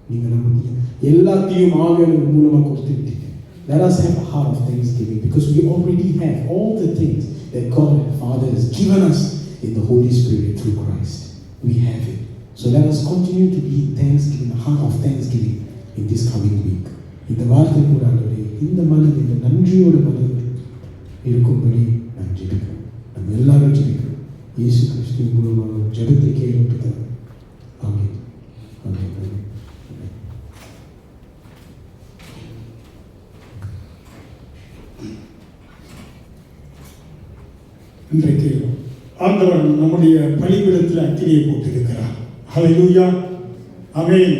நீங்கள் நமக்கு எல்லாத்தையும் ஆவியானவர் மூலமாக கொடுத்துட்டீங்க. Let us have a heart of thanksgiving because we already have all the things that God and Father has given us in the Holy Spirit through Christ. We have it. So let us continue to be thanksgiving, a heart of thanksgiving in this coming week. இந்த வார்த்தை கூட ஆண்டவரே இந்த மனது இந்த நன்றியோட மனது இருக்கும்படி நான் ஜெபிக்கிறேன். நம்ம எல்லாரும் ஜெபிக்கிறோம். இயேசு கிறிஸ்து மூலமாக ஜெபத்தை கேட்க. ஆமென். ஆமென். இன்றைக்கு ஆண்டவர் நம்முடைய பலிபீடத்தில் அக்கினியை போட்டிருக்கிறார். ஹல்லேலூயா. ஆமென்.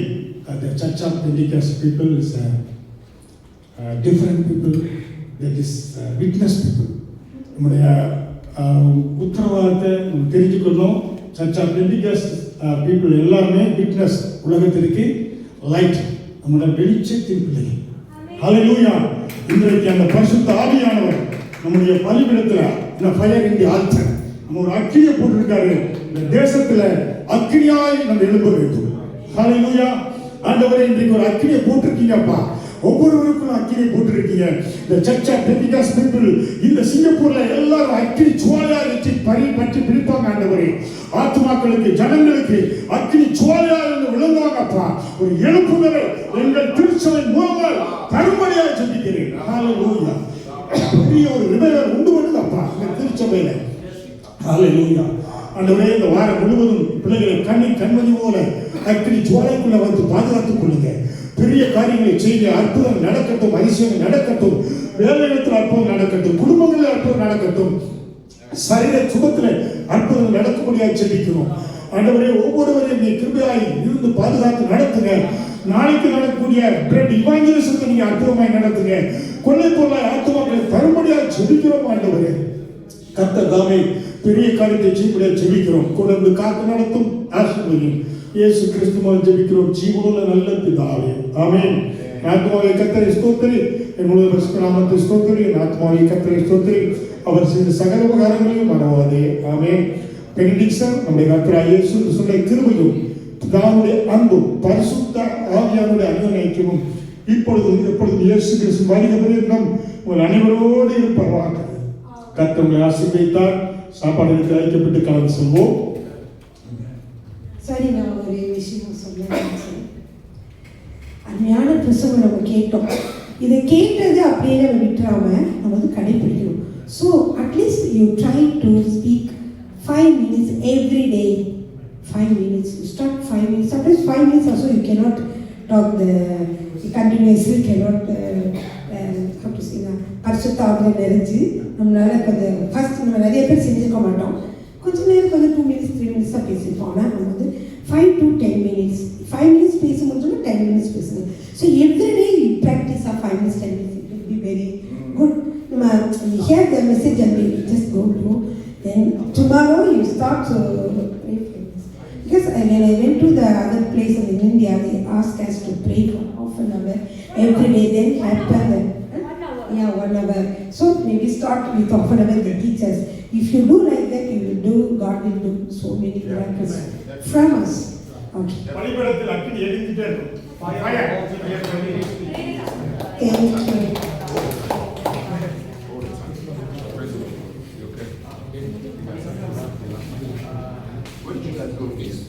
The Church of Pentecost people is different people, that is witness people. நம்முடைய உத்தரவாதத்தை தெரிஞ்சுக்கணும். Church of Pentecost people எல்லாருமே விட்னஸ், உலகத்திற்கு லைட், நம்முடைய வெளிச்சத்தின் பிள்ளைகள். ஹல்லேலூயா. இன்றைக்கு அந்த பரிசுத்த ஆவியானவர் நம்முடைய பலிபீடத்தில் இந்த ஃபயர் இன் தி ஆல்டர் நம்ம ஒரு அக்கினியை போட்டிருக்காரு. இந்த தேசத்தில் அக்கினியாய் நம்ம எழுப்ப வேண்டும். ஹல்லேலூயா. ஆண்டவரே இன்றைக்கு ஒரு அக்கினியை போட்டிருக்கீங்கப்பா. ஒவ்வொருவருக்கும் அக்கினியை போட்டிருக்கீங்க. இந்த சர்ச் ஆஃப் பெண்டிகாஸ்ட் பீப்பிள் இந்த சிங்கப்பூர்ல எல்லாரும் அக்கினி சுவாலையா வச்சு பற்றி பிடிப்பாங்க ஆண்டவரே. ஆத்மாக்களுக்கு ஜனங்களுக்கு அக்கினி சுவாலையா இருந்து விளங்குவாங்கப்பா. ஒரு எழுப்புதலை எங்கள் திருச்சபை மூலமாக தரும்படியாக ஜெபிக்கிறேன். ஹalleluya. பெரிய ஒரு ரிவைவல் உண்டு பண்ணுங்கப்பா இந்த திருச்சபையில. ஹalleluya. ஆண்டவரே இந்த வாரம் முழுவதும் பிள்ளைகளை கண்மணி போல அக்கினி ஜுவாலைக்குள்ள வந்து பாதுகாத்துக் கொள்ளுங்க. பெரிய காரியங்களை செய்ய அற்புதம் நடக்கட்டும், அதிசயம் நடக்கட்டும், வேலையிடத்தில் அற்புதம் நடக்கட்டும், குடும்பங்களில் அற்புதம் நடக்கட்டும், சரீர சுகத்தில் அற்புதம் நடக்கும்படியாக ஜெபிக்கிறோம். ஆண்டவரே ஒவ்வொருவரையும் நீ கிருபையாய் இருந்து பாதுகாத்து நடத்துங்க. நாளைக்கு நடக்கக்கூடிய பிரெட் இவாஞ்சலிசத்தை நீங்க அற்புதமாய் நடத்துங்க. கொள்ளை பொருளாய் ஆத்துமாக்களை தரும்படியாக ஜெபிக்கிறோம். ஆண்டவரே கர்த்தர் தாமே பெரிய காரியத்தை செய்ய ஜெபிக்கிறோம். கொண்டு காத்து நடத்தும் ஆசீர்வதியும் இயேசு கிறிஸ்துவால் ஜெபிக்கிறோம் ஜீவனுள்ள நல்ல பிதாவே. ஆமென். ஆத்மாவை கர்த்தரை ஸ்தோத்திரி, என்னுடைய பரிசுத்த நாமத்தை ஸ்தோத்திரி, ஆத்மாவை கர்த்தரை ஸ்தோத்திரி, அவர் செய்த சகல உபகாரங்களையும் மறவாதே. ஆமென். பெனிடிக்ஷன் நம்முடைய கர்த்தராகிய இயேசு கிறிஸ்துவின் கிருபையும் பிதாவுடைய அன்பும் பரிசுத்த ஆவியானுடைய அன்யோன்யமும் இப்பொழுது இயேசு கிறிஸ்து வருகிற பரியந்தம் உங்கள் அனைவரோடு இருப்பதாக. கர்த்தர் உங்களை ஆசீர்வதித்தார். சாப்பாடுக்கு அழைக்கப்பட்டு கலந்து செல்வோம். சரி, நான் ஒரு விஷயம் சொல்ல அருமையான பிரசங்கம் நம்ம கேட்டோம். இதை கேட்டது அப்படியே நம்ம விட்டுறாம நம்ம வந்து கடைபிடிக்கணும். So at least you try to speak 5 minutes every day. 5 minutes. You start 5 minutes. Sometimes 5 minutes also you cannot talk continuously, cannot how to say பரிசுத்தாவில நிறைஞ்சு நம்மளால கொஞ்சம் ஃபர்ஸ்ட் நம்ம நிறைய பேர் செஞ்சுக்க மாட்டோம். கொஞ்சம் நேரம் கொஞ்சம் 2 minutes 3 minutes தான் பேசியிருப்போம். ஆனால் நம்ம வந்து 5 to 10 minutes 5 minutes பேச முடிஞ்சோன்னா 10 minutes பேசுங்க. So everyday you practise of 5 minutes 10 minutes. It will be very good. நம்ம hear the message and we just go through. Then tomorrow you start to pray for this. Because when I went to the other place in India, they asked us to pray for half an hour every day. Then happen 1 hour. So maybe start with half an hour. They teach us. If you do like that, you will do. God will do so many miracles from us. Okay. பலிபீடத்தில் அக்கினி எரிந்துட்டே இருக்கும். Thank you. What did you guys go with?